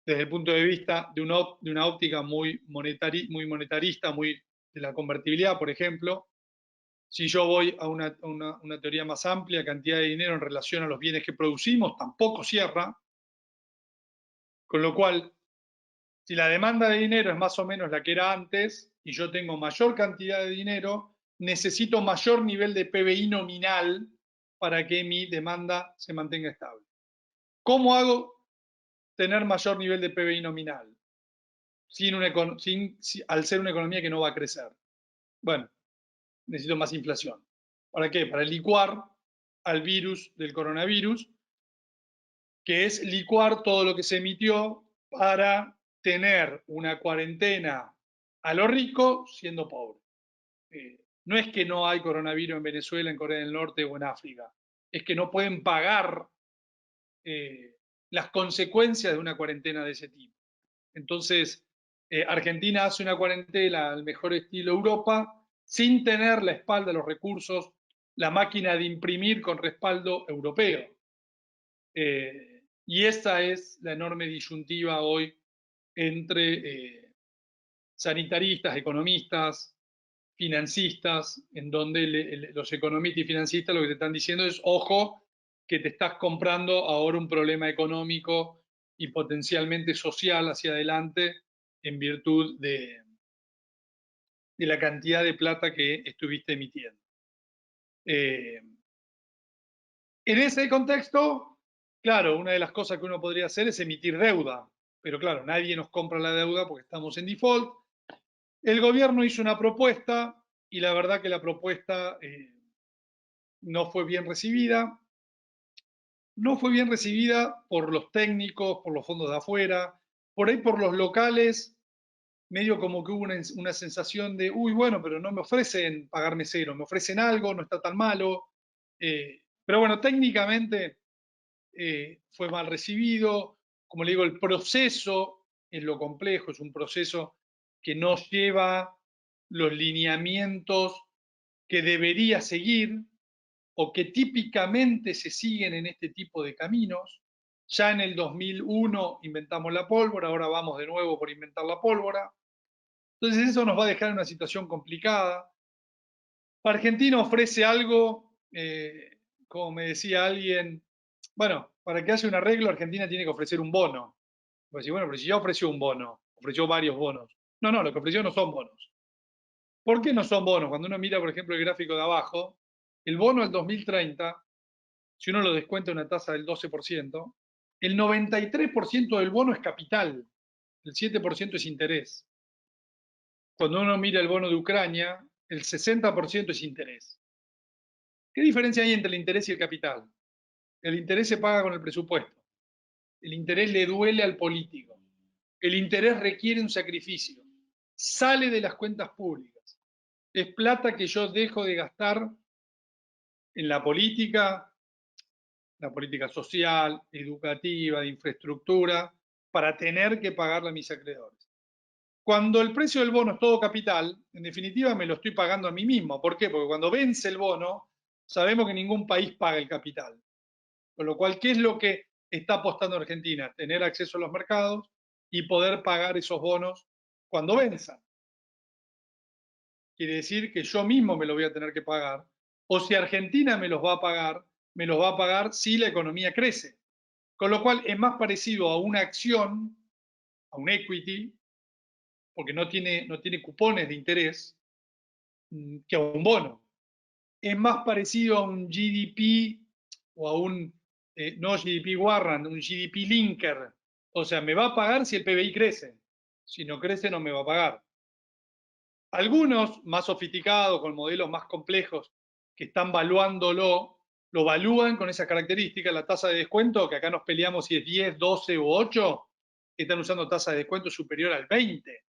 desde el punto de vista de una óptica muy monetarista, muy de la convertibilidad, por ejemplo. Si yo voy a una teoría más amplia, cantidad de dinero en relación a los bienes que producimos, tampoco cierra. Con lo cual, si la demanda de dinero es más o menos la que era antes y yo tengo mayor cantidad de dinero, necesito mayor nivel de PBI nominal para que mi demanda se mantenga estable. ¿Cómo hago tener mayor nivel de PBI nominal? Al ser una economía que no va a crecer. Bueno, necesito más inflación. ¿Para qué? Para licuar al virus del coronavirus, que es licuar todo lo que se emitió para tener una cuarentena a lo rico siendo pobre. No es que no hay coronavirus en Venezuela, en Corea del Norte o en África, es que no pueden pagar las consecuencias de una cuarentena de ese tipo. Entonces, Argentina hace una cuarentena al mejor estilo Europa sin tener la espalda, los recursos, la máquina de imprimir con respaldo europeo. Y esta es la enorme disyuntiva hoy entre sanitaristas, economistas, financistas, en donde los economistas y financistas lo que te están diciendo es, ojo, que te estás comprando ahora un problema económico y potencialmente social hacia adelante en virtud de la cantidad de plata que estuviste emitiendo. En ese contexto, claro, una de las cosas que uno podría hacer es emitir deuda, pero claro, nadie nos compra la deuda porque estamos en default. El gobierno hizo una propuesta y la verdad que la propuesta no fue bien recibida. No fue bien recibida por los técnicos, por los fondos de afuera, por ahí por los locales, medio como que hubo una sensación de, uy, bueno, pero no me ofrecen pagarme cero, me ofrecen algo, no está tan malo. Pero bueno, técnicamente fue mal recibido. Como le digo, el proceso es lo complejo, es un proceso que no lleva los lineamientos que debería seguir o que típicamente se siguen en este tipo de caminos. Ya en el 2001 inventamos la pólvora, ahora vamos de nuevo por inventar la pólvora. Entonces eso nos va a dejar en una situación complicada. Argentina ofrece algo, como me decía alguien, bueno, para que haya un arreglo, Argentina tiene que ofrecer un bono. Pues, bueno, pero si ya ofreció un bono, ofreció varios bonos. No, no, lo que ofreció no son bonos. ¿Por qué no son bonos? Cuando uno mira, por ejemplo, el gráfico de abajo, el bono del 2030, si uno lo descuenta una tasa del 12%, el 93% del bono es capital, el 7% es interés. Cuando uno mira el bono de Ucrania, el 60% es interés. ¿Qué diferencia hay entre el interés y el capital? El interés se paga con el presupuesto. El interés le duele al político. El interés requiere un sacrificio. Sale de las cuentas públicas. Es plata que yo dejo de gastar en la política social, educativa, de infraestructura, para tener que pagarle a mis acreedores. Cuando el precio del bono es todo capital, en definitiva me lo estoy pagando a mí mismo. ¿Por qué? Porque cuando vence el bono, sabemos que ningún país paga el capital. Con lo cual, ¿qué es lo que está apostando Argentina? Tener acceso a los mercados y poder pagar esos bonos cuando venzan. Quiere decir que yo mismo me lo voy a tener que pagar. O si Argentina me los va a pagar, me los va a pagar si la economía crece. Con lo cual es más parecido a una acción, a un equity, porque no tiene cupones de interés, que a un bono. Es más parecido a un GDP o a un, no GDP Warrant, un GDP Linker. O sea, me va a pagar si el PBI crece. Si no crece, no me va a pagar. Algunos más sofisticados, con modelos más complejos, que están valuándolo, lo valúan con esa característica, la tasa de descuento, que acá nos peleamos si es 10, 12 o 8, que están usando tasa de descuento superior al 20.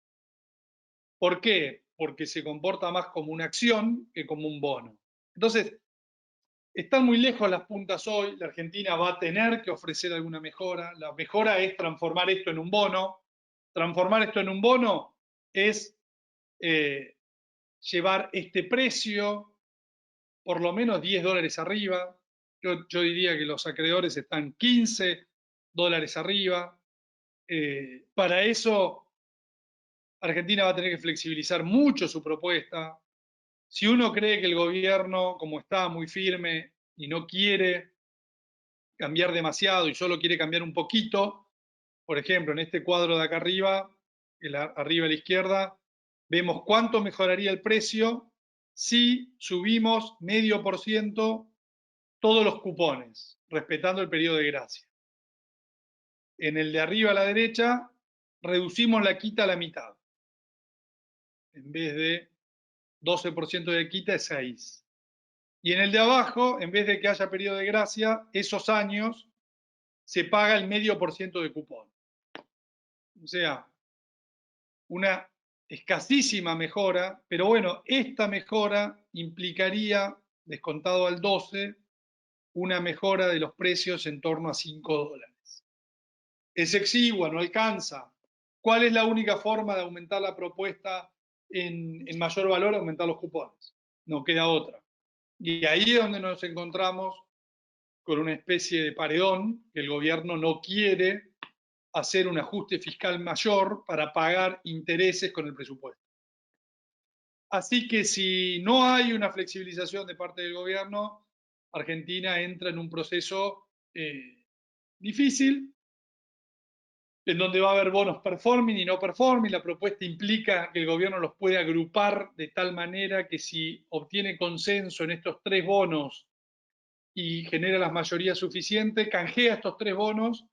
¿Por qué? Porque se comporta más como una acción que como un bono. Entonces, Están muy lejos las puntas hoy, la Argentina va a tener que ofrecer alguna mejora. La mejora es transformar esto en un bono. Transformar esto en un bono es llevar este precio por lo menos $10 arriba. Yo diría que los acreedores están $15 arriba. Para eso, Argentina va a tener que flexibilizar mucho su propuesta. Si uno cree que el gobierno, como está muy firme y no quiere cambiar demasiado y solo quiere cambiar un poquito, por ejemplo, en este cuadro de acá arriba, arriba a la izquierda, vemos cuánto mejoraría el precio si subimos 0,5% todos los cupones, respetando el periodo de gracia. En el de arriba a la derecha, reducimos la quita a la mitad. En vez de 12% de quita, es 6%. Y en el de abajo, en vez de que haya periodo de gracia, esos años se paga el 0,5% de cupón. O sea, una escasísima mejora, pero bueno, esta mejora implicaría, descontado al 12, una mejora de los precios en torno a $5. Es exigua, no alcanza. ¿Cuál es la única forma de aumentar la propuesta en mayor valor? Aumentar los cupones. No queda otra. Y ahí es donde nos encontramos con una especie de paredón, que el gobierno no quiere hacer un ajuste fiscal mayor para pagar intereses con el presupuesto. Así que si no hay una flexibilización de parte del gobierno, Argentina entra en un proceso difícil, en donde va a haber bonos performing y no performing. La propuesta implica que el gobierno los puede agrupar de tal manera que si obtiene consenso en estos 3 bonos y genera las mayorías suficientes, canjea estos 3 bonos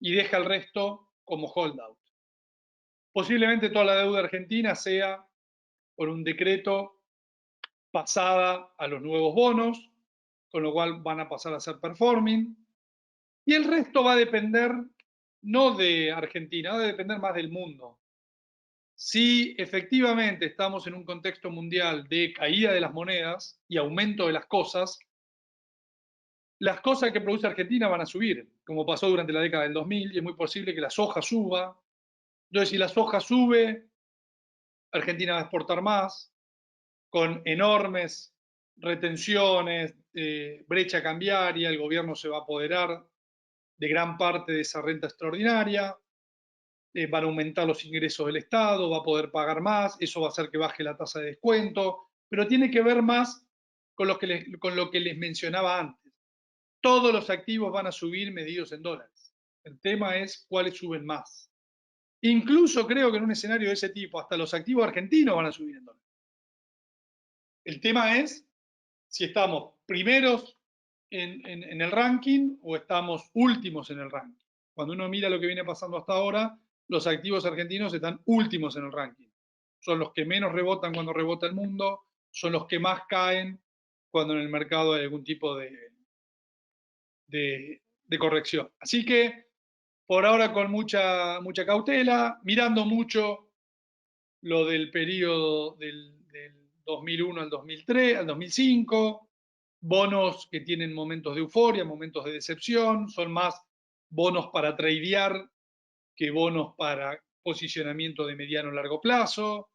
y deja el resto como holdout. Posiblemente toda la deuda argentina sea por un decreto pasada a los nuevos bonos, con lo cual van a pasar a ser performing. Y el resto va a depender no de Argentina, va a depender más del mundo. Si efectivamente estamos en un contexto mundial de caída de las monedas y aumento de las cosas que produce Argentina van a subir, como pasó durante la década del 2000, y es muy posible que la soja suba. Entonces, si la soja sube, Argentina va a exportar más, con enormes retenciones, brecha cambiaria, el gobierno se va a apoderar de gran parte de esa renta extraordinaria, van a aumentar los ingresos del Estado, va a poder pagar más, eso va a hacer que baje la tasa de descuento, pero tiene que ver más con lo que les mencionaba antes. Todos los activos van a subir medidos en dólares. El tema es cuáles suben más. Incluso creo que en un escenario de ese tipo, hasta los activos argentinos van a subir en dólares. El tema es si estamos primeros en el ranking o estamos últimos en el ranking. Cuando uno mira lo que viene pasando hasta ahora, los activos argentinos están últimos en el ranking. Son los que menos rebotan cuando rebota el mundo, son los que más caen cuando en el mercado hay algún tipo de corrección. Así que por ahora con mucha cautela, mirando mucho lo del periodo del 2001 al 2003, al 2005, bonos que tienen momentos de euforia, momentos de decepción, son más bonos para tradear que bonos para posicionamiento de mediano o largo plazo.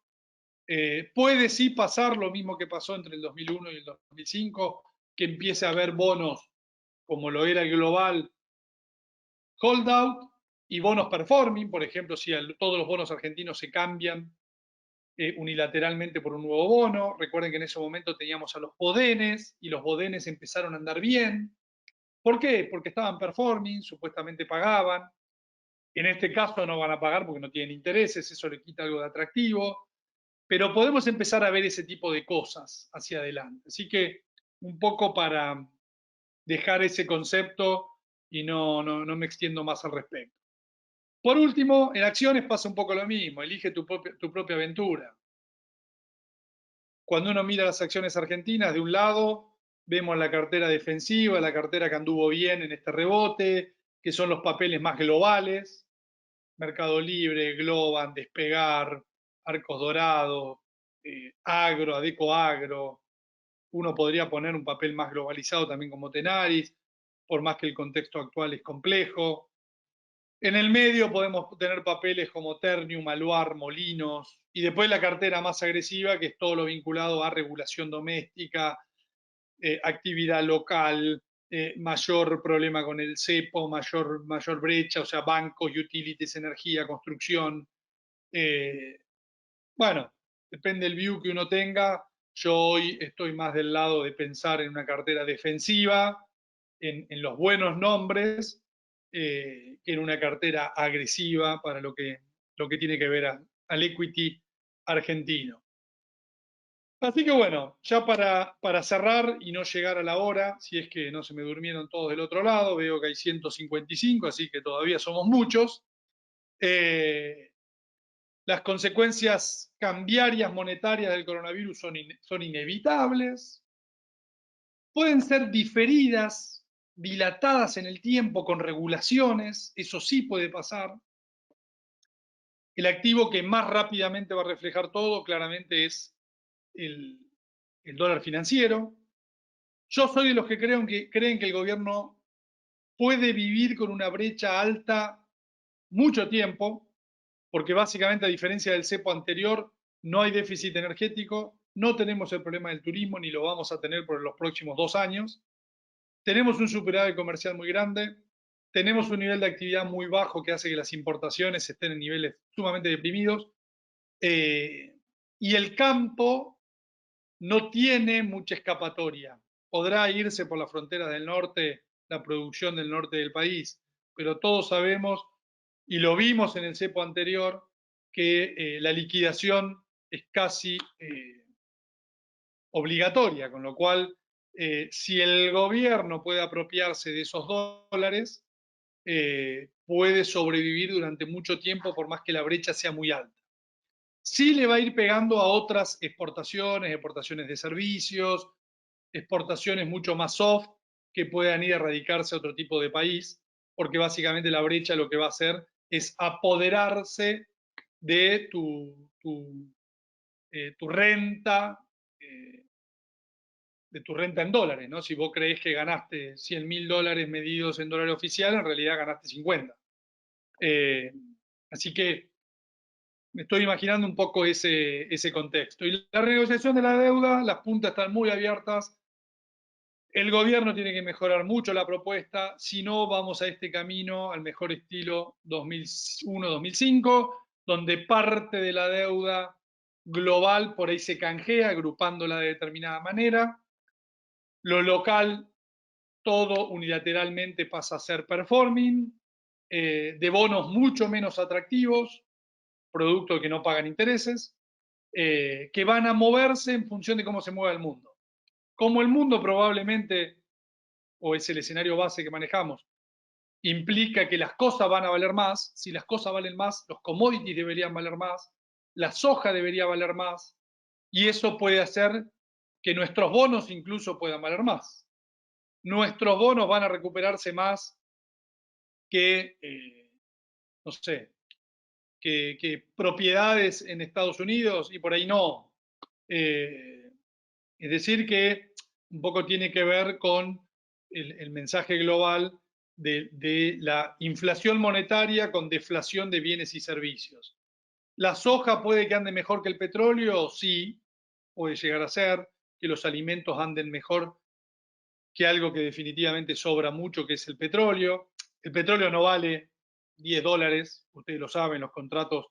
Puede sí pasar lo mismo que pasó entre el 2001 y el 2005, que empiece a haber bonos como lo era el global holdout y bonos performing, por ejemplo, si todos los bonos argentinos se cambian unilateralmente por un nuevo bono. Recuerden que en ese momento teníamos a los bodenes y los bodenes empezaron a andar bien. ¿Por qué? Porque estaban performing, supuestamente pagaban. En este caso no van a pagar porque no tienen intereses, eso le quita algo de atractivo. Pero podemos empezar a ver ese tipo de cosas hacia adelante. Así que un poco para dejar ese concepto y no me extiendo más al respecto. Por último, en acciones pasa un poco lo mismo, elige tu propia aventura. Cuando uno mira las acciones argentinas, de un lado vemos la cartera defensiva, la cartera que anduvo bien en este rebote, que son los papeles más globales, Mercado Libre, Globan, Despegar, Arcos Dorados, Agro, Adeco Agro, uno podría poner un papel más globalizado también como Tenaris, por más que el contexto actual es complejo. En el medio podemos tener papeles como Ternium, Aluar, Molinos, y después la cartera más agresiva, que es todo lo vinculado a regulación doméstica, actividad local, mayor problema con el cepo, mayor brecha, o sea, bancos, utilities, energía, construcción. Eh, bueno, depende del view que uno tenga. Yo hoy estoy más del lado de pensar en una cartera defensiva, en los buenos nombres, que en una cartera agresiva para lo que tiene que ver al equity argentino. Así que bueno, ya para cerrar y no llegar a la hora, si es que no se me durmieron todos del otro lado, veo que hay 155, así que todavía somos muchos. Eh, las consecuencias cambiarias monetarias del coronavirus son inevitables, pueden ser diferidas, dilatadas en el tiempo con regulaciones, eso sí puede pasar. El activo que más rápidamente va a reflejar todo claramente es el, el dólar financiero. Yo soy de los que creen que el gobierno puede vivir con una brecha alta mucho tiempo, porque básicamente a diferencia del cepo anterior, no hay déficit energético, no tenemos el problema del turismo, ni lo vamos a tener por los próximos 2 años. Tenemos un superávit comercial muy grande, tenemos un nivel de actividad muy bajo que hace que las importaciones estén en niveles sumamente deprimidos, y el campo no tiene mucha escapatoria. Podrá irse por las fronteras del norte la producción del norte del país, pero todos sabemos, y lo vimos en el cepo anterior, que la liquidación es casi obligatoria, con lo cual, si el gobierno puede apropiarse de esos dólares, puede sobrevivir durante mucho tiempo por más que la brecha sea muy alta. Sí le va a ir pegando a otras exportaciones de servicios, exportaciones mucho más soft que puedan ir a radicarse a otro tipo de país, porque básicamente la brecha lo que va a hacer es apoderarse de tu renta, eh, de tu renta en dólares, ¿no? Si vos creés que ganaste $100.000 medidos en dólares oficial, en realidad ganaste 50. Así que me estoy imaginando un poco ese contexto. Y la renegociación de la deuda, las puntas están muy abiertas. El gobierno tiene que mejorar mucho la propuesta, si no vamos a este camino al mejor estilo 2001-2005, donde parte de la deuda global por ahí se canjea, agrupándola de determinada manera. Lo local, todo unilateralmente pasa a ser performing, de bonos mucho menos atractivos, producto que no pagan intereses, que van a moverse en función de cómo se mueva el mundo. Como el mundo probablemente, o es el escenario base que manejamos, implica que las cosas van a valer más, si las cosas valen más, los commodities deberían valer más, la soja debería valer más, y eso puede hacer que nuestros bonos incluso puedan valer más. Nuestros bonos van a recuperarse más que, no sé, que propiedades en Estados Unidos y por ahí no. Eh, es decir, que un poco tiene que ver con el mensaje global de la inflación monetaria con deflación de bienes y servicios. ¿La soja puede que ande mejor que el petróleo? Sí, puede llegar a ser, que los alimentos anden mejor que algo que definitivamente sobra mucho, que es el petróleo. El petróleo no vale $10, ustedes lo saben, los contratos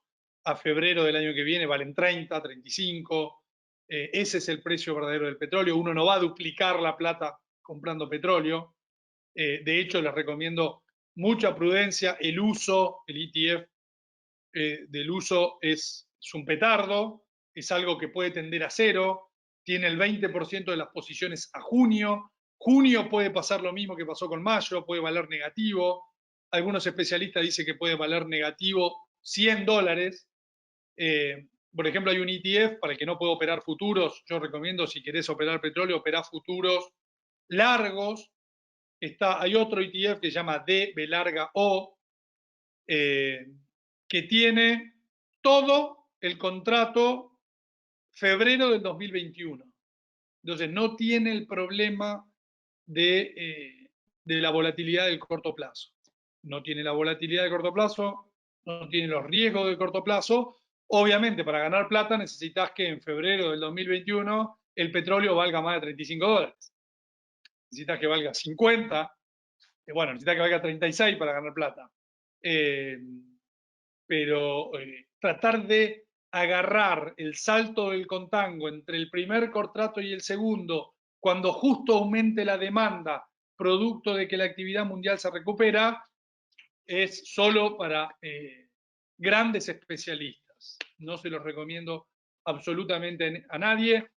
a febrero del año que viene valen 30, 35. Ese es el precio verdadero del petróleo. Uno no va a duplicar la plata comprando petróleo. De hecho, les recomiendo mucha prudencia. El uso, el ETF del uso es un petardo, es algo que puede tender a cero, tiene el 20% de las posiciones a junio. Junio puede pasar lo mismo que pasó con mayo, puede valer negativo. Algunos especialistas dicen que puede valer negativo $100. Por ejemplo, hay un ETF para el que no puede operar futuros. Yo recomiendo, si querés operar petróleo, operá futuros largos. Hay otro ETF que se llama DB larga O, que tiene todo el contrato febrero del 2021. Entonces no tiene el problema de la volatilidad del corto plazo. No tiene la volatilidad de corto plazo, no tiene los riesgos de corto plazo. Obviamente, para ganar plata necesitas que en febrero del 2021 el petróleo valga más de $35. Necesitas que valga 50, bueno, necesitas que valga 36 para ganar plata. Pero tratar de agarrar el salto del contango entre el primer contrato y el segundo, cuando justo aumente la demanda, producto de que la actividad mundial se recupera, es solo para grandes especialistas. No se los recomiendo absolutamente a nadie.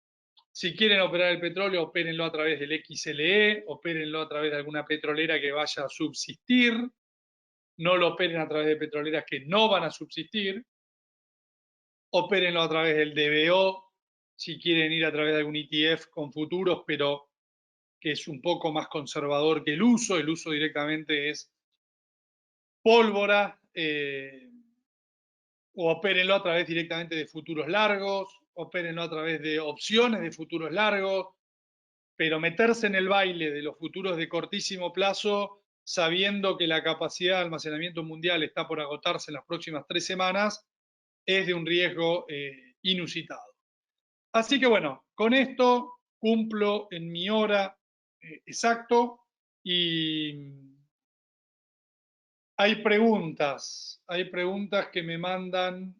Si quieren operar el petróleo, opérenlo a través del XLE, opérenlo a través de alguna petrolera que vaya a subsistir. No lo operen a través de petroleras que no van a subsistir. Opérenlo a través del DBO, si quieren ir a través de algún ETF con futuros, pero que es un poco más conservador que el uso. El uso directamente es pólvora. O opérenlo a través directamente de futuros largos, opérenlo a través de opciones de futuros largos, pero meterse en el baile de los futuros de cortísimo plazo, sabiendo que la capacidad de almacenamiento mundial está por agotarse en las próximas 3 semanas, es de un riesgo inusitado. Así que bueno, con esto cumplo en mi hora exacto y hay preguntas que me mandan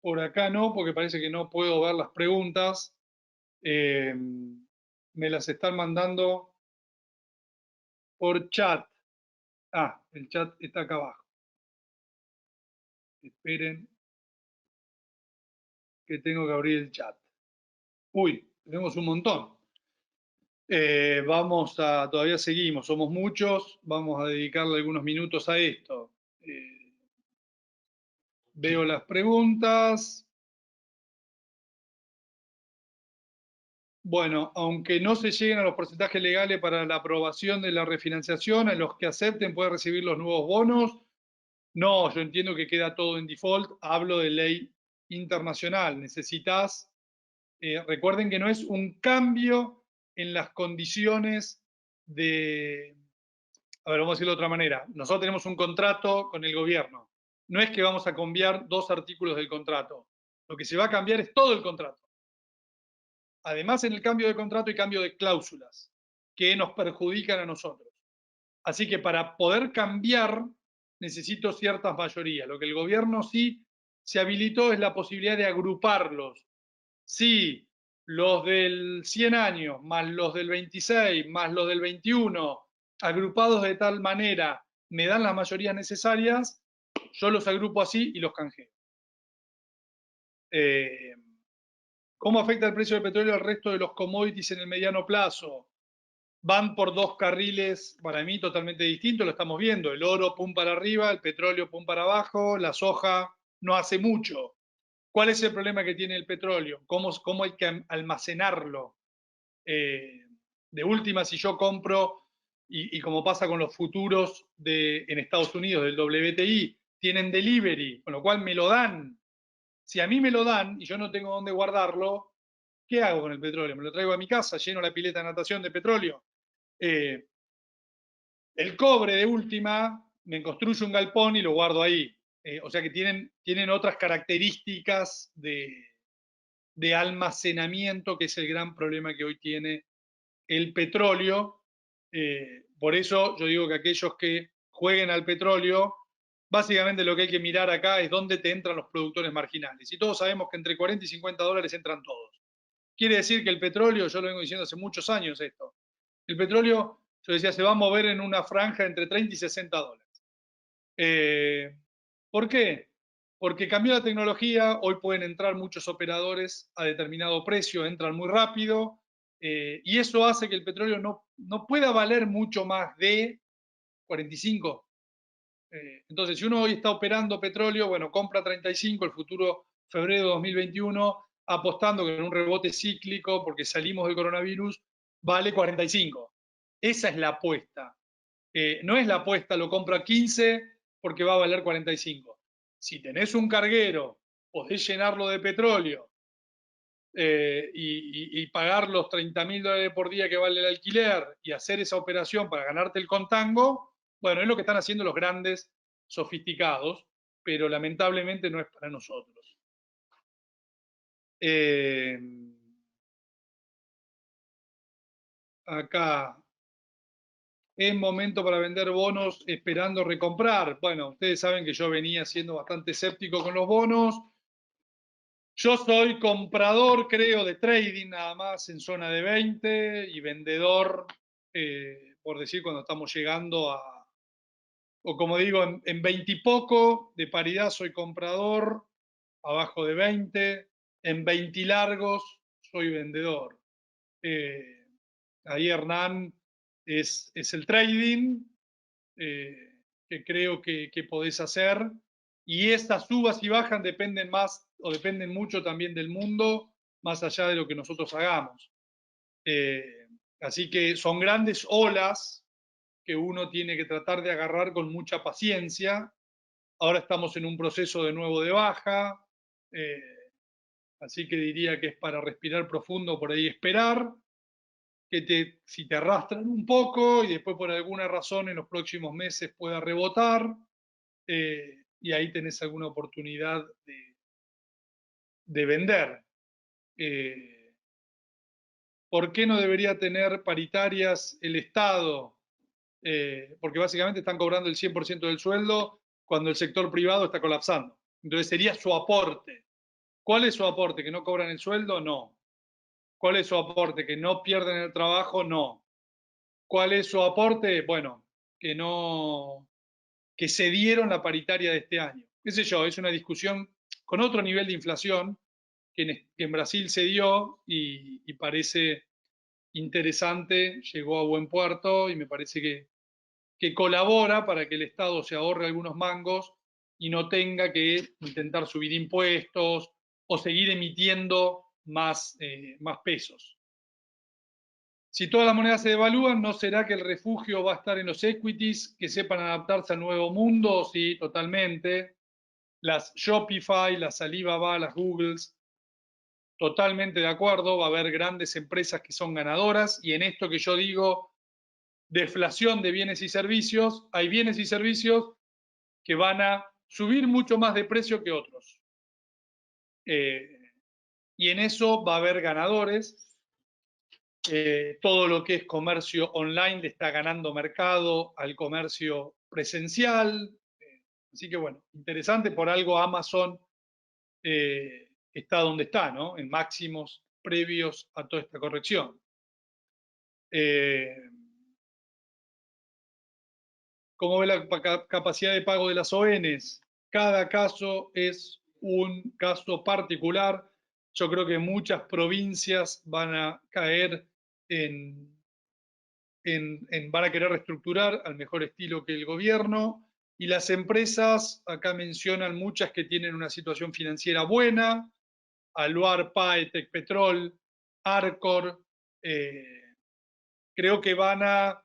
por acá, no, porque parece que no puedo ver las preguntas. Me las están mandando por chat. Ah, el chat está acá abajo. Esperen que tengo que abrir el chat. Uy, tenemos un montón. Todavía seguimos, somos muchos, vamos a dedicarle algunos minutos a esto. Veo las preguntas. Bueno, aunque no se lleguen a los porcentajes legales para la aprobación de la refinanciación, a los que acepten pueden recibir los nuevos bonos. No, yo entiendo que queda todo en default. Hablo de ley internacional. Necesitas, recuerden que no es un cambio en las condiciones de, a ver, vamos a decirlo de otra manera. Nosotros tenemos un contrato con el gobierno. No es que vamos a cambiar 2 artículos del contrato. Lo que se va a cambiar es todo el contrato. Además, en el cambio de contrato hay cambio de cláusulas que nos perjudican a nosotros. Así que para poder cambiar necesito ciertas mayorías. Lo que el gobierno sí se habilitó es la posibilidad de agruparlos. Si los del 100 años, más los del 26, más los del 21, agrupados de tal manera, me dan las mayorías necesarias, yo los agrupo así y los canjeo. ¿Cómo afecta el precio del petróleo al resto de los commodities en el mediano plazo? Van por 2 carriles, para mí, totalmente distintos, lo estamos viendo. El oro, pum para arriba, el petróleo, pum para abajo, la soja no hace mucho. ¿Cuál es el problema que tiene el petróleo? ¿Cómo hay que almacenarlo? De última, si yo compro, y como pasa con los futuros en Estados Unidos, del WTI, tienen delivery, con lo cual me lo dan. Si a mí me lo dan y yo no tengo dónde guardarlo, ¿qué hago con el petróleo? ¿Me lo traigo a mi casa? ¿Lleno la pileta de natación de petróleo? El cobre, de última, me construyo un galpón y lo guardo ahí. O sea que tienen otras características de almacenamiento, que es el gran problema que hoy tiene el petróleo. Por eso yo digo que aquellos que jueguen al petróleo, básicamente lo que hay que mirar acá es dónde te entran los productores marginales. Y todos sabemos que entre 40 y 50 dólares entran todos. Quiere decir que el petróleo, yo lo vengo diciendo hace muchos años esto, el petróleo, yo decía, se va a mover en una franja entre 30 y 60 dólares. ¿Por qué? Porque cambió la tecnología, hoy pueden entrar muchos operadores a determinado precio, entran muy rápido, y eso hace que el petróleo no pueda valer mucho más de 45. Entonces, si uno hoy está operando petróleo, bueno, compra 35, el futuro febrero de 2021, apostando que en un rebote cíclico, porque salimos del coronavirus, vale 45. Esa es la apuesta. No es la apuesta, lo compro a 15 porque va a valer 45. Si tenés un carguero, podés llenarlo de petróleo, y pagar los 30.000 dólares por día que vale el alquiler y hacer esa operación para ganarte el contango, bueno, es lo que están haciendo los grandes sofisticados, pero lamentablemente no es para nosotros. Acá, es momento para vender bonos esperando recomprar. Bueno, ustedes saben que yo venía siendo bastante escéptico con los bonos. Yo soy comprador, creo, de trading nada más en zona de 20 y vendedor, por decir, cuando estamos llegando a, o como digo, en 20 y poco de paridad soy comprador, abajo de 20, en 20 y largos soy vendedor. Ahí Hernán es el trading que creo que podés hacer. Y estas subas y bajas dependen más o dependen mucho también del mundo, más allá de lo que nosotros hagamos. Así que son grandes olas que uno tiene que tratar de agarrar con mucha paciencia. Ahora estamos en un proceso de nuevo de baja, así que diría que es para respirar profundo, por ahí esperar, que si te arrastran un poco y después por alguna razón en los próximos meses pueda rebotar, y ahí tenés alguna oportunidad de vender. ¿Por qué no debería tener paritarias el Estado? Porque básicamente están cobrando el 100% del sueldo cuando el sector privado está colapsando. Entonces sería su aporte. ¿Cuál es su aporte? ¿Que no cobran el sueldo? No. ¿Cuál es su aporte? ¿Que no pierden el trabajo? No. ¿Cuál es su aporte? Bueno, que se dieron la paritaria de este año. ¿Qué sé yo? Es una discusión con otro nivel de inflación que en Brasil se dio y parece interesante, llegó a buen puerto y me parece que colabora para que el Estado se ahorre algunos mangos y no tenga que intentar subir impuestos o seguir emitiendo más pesos. Si todas las monedas se devalúan, ¿no será que el refugio va a estar en los equities que sepan adaptarse al nuevo mundo? Sí, totalmente. Las Shopify, las Alibaba, las Googles, totalmente de acuerdo. Va a haber grandes empresas que son ganadoras y en esto que yo digo, deflación de bienes y servicios, hay bienes y servicios que van a subir mucho más de precio que otros. Y en eso va a haber ganadores. Todo lo que es comercio online le está ganando mercado al comercio presencial. Así que bueno, interesante, por algo Amazon está donde está, ¿no? En máximos previos a toda esta corrección. ¿Cómo ve la capacidad de pago de las ONs? Cada caso es un caso particular. Yo creo que muchas provincias van a caer van a querer reestructurar al mejor estilo que el gobierno. Y las empresas, acá mencionan muchas que tienen una situación financiera buena, Aluar, Paetec, Petrol, Arcor, creo que van a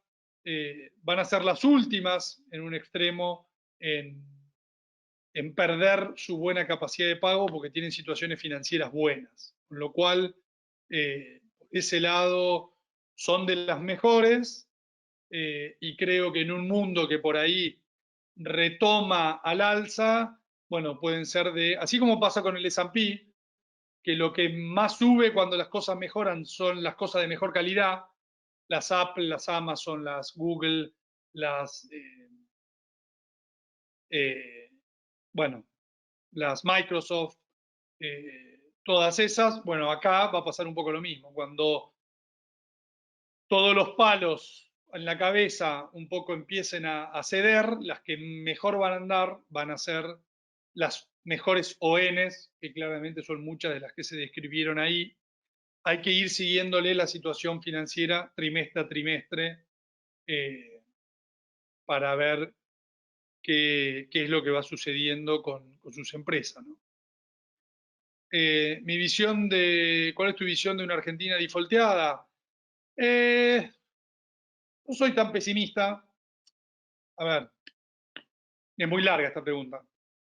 ser las últimas en un extremo en perder su buena capacidad de pago porque tienen situaciones financieras buenas. Con lo cual, ese lado son de las mejores y creo que en un mundo que por ahí retoma al alza, bueno, pueden ser así como pasa con el S&P, que lo que más sube cuando las cosas mejoran son las cosas de mejor calidad, las Apple, las Amazon, las Google, las, bueno, las Microsoft, todas esas, bueno, acá va a pasar un poco lo mismo. Cuando todos los palos en la cabeza un poco empiecen a ceder, las que mejor van a andar van a ser las mejores ONs, que claramente son muchas de las que se describieron ahí. Hay que ir siguiéndole la situación financiera trimestre a trimestre para ver qué es lo que va sucediendo con sus empresas, ¿no? Mi visión ¿cuál es tu visión de una Argentina defaulteada? No soy tan pesimista. A ver, es muy larga esta pregunta.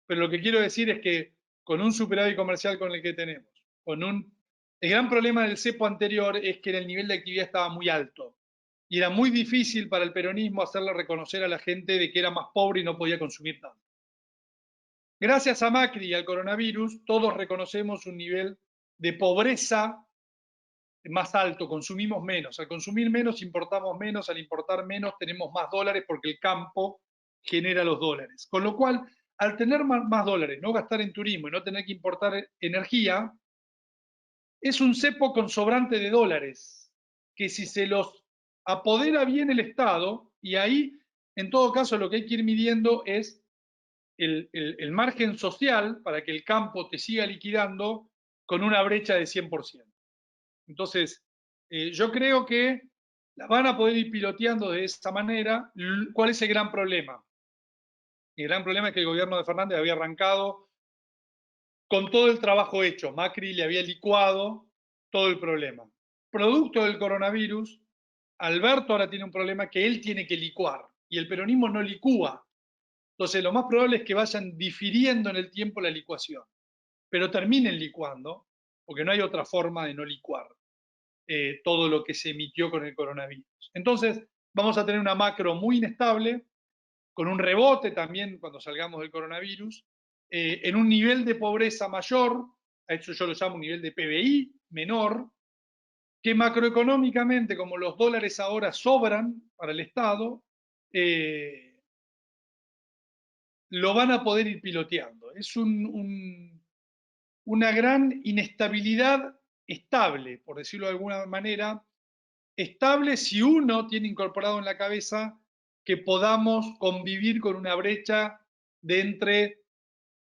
Pero lo que quiero decir es que con un superávit comercial con el que tenemos, con un El gran problema del cepo anterior es que el nivel de actividad estaba muy alto y era muy difícil para el peronismo hacerle reconocer a la gente de que era más pobre y no podía consumir tanto. Gracias a Macri y al coronavirus, todos reconocemos un nivel de pobreza más alto, consumimos menos. Al consumir menos, importamos menos. Al importar menos, tenemos más dólares porque el campo genera los dólares. Con lo cual, al tener más dólares, no gastar en turismo y no tener que importar energía, es un cepo con sobrante de dólares, que si se los apodera bien el Estado, y ahí, en todo caso, lo que hay que ir midiendo es el margen social para que el campo te siga liquidando con una brecha de 100%. Entonces, yo creo que la van a poder ir piloteando de esa manera. ¿Cuál es el gran problema? El gran problema es que el gobierno de Fernández había arrancado con todo el trabajo hecho. Macri le había licuado todo el problema. Producto del coronavirus, Alberto ahora tiene un problema que él tiene que licuar y el peronismo no licúa. Entonces, lo más probable es que vayan difiriendo en el tiempo la licuación, pero terminen licuando, porque no hay otra forma de no licuar todo lo que se emitió con el coronavirus. Entonces, vamos a tener una macro muy inestable, con un rebote también cuando salgamos del coronavirus, en un nivel de pobreza mayor, a eso yo lo llamo un nivel de PBI menor, que macroeconómicamente, como los dólares ahora sobran para el Estado, lo van a poder ir piloteando. Es una gran inestabilidad estable, por decirlo de alguna manera, estable si uno tiene incorporado en la cabeza que podamos convivir con una brecha de entre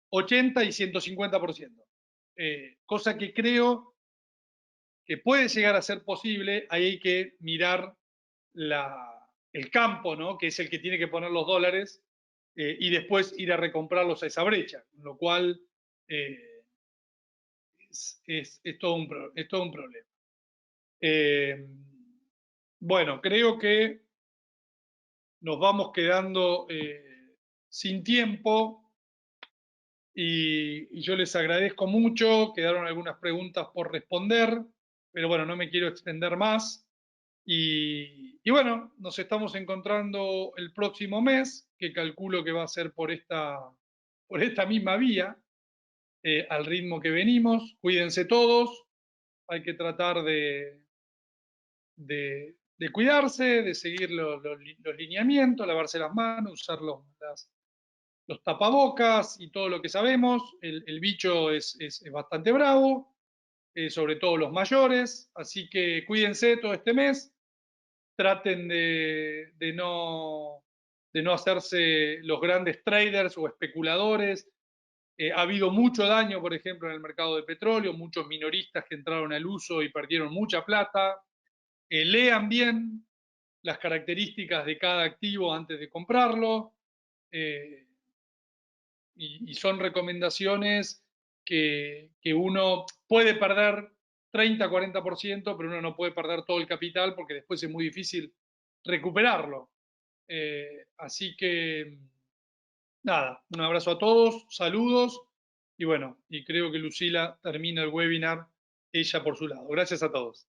80 y 150%. Cosa que creo que puede llegar a ser posible. Ahí hay que mirar el campo, ¿no? Que es el que tiene que poner los dólares y después ir a recomprarlos a esa brecha, lo cual es todo un problema. Bueno, creo que nos vamos quedando sin tiempo y yo les agradezco mucho. Quedaron algunas preguntas por responder, pero bueno, no me quiero extender más. Y bueno, nos estamos encontrando el próximo mes, que calculo que va a ser por esta misma vía, al ritmo que venimos. Cuídense todos, hay que tratar de cuidarse, de seguir los lineamientos, lavarse las manos, usar los tapabocas y todo lo que sabemos. El bicho es bastante bravo, sobre todo los mayores, así que cuídense todo este mes, traten de no hacerse los grandes traders o especuladores. Ha habido mucho daño, por ejemplo, en el mercado de petróleo, muchos minoristas que entraron al uso y perdieron mucha plata. Lean bien las características de cada activo antes de comprarlo. Y son recomendaciones que uno puede perder 30-40%, pero uno no puede perder todo el capital porque después es muy difícil recuperarlo. Así que, nada, un abrazo a todos, saludos, y bueno, y creo que Lucila termina el webinar ella por su lado. Gracias a todos.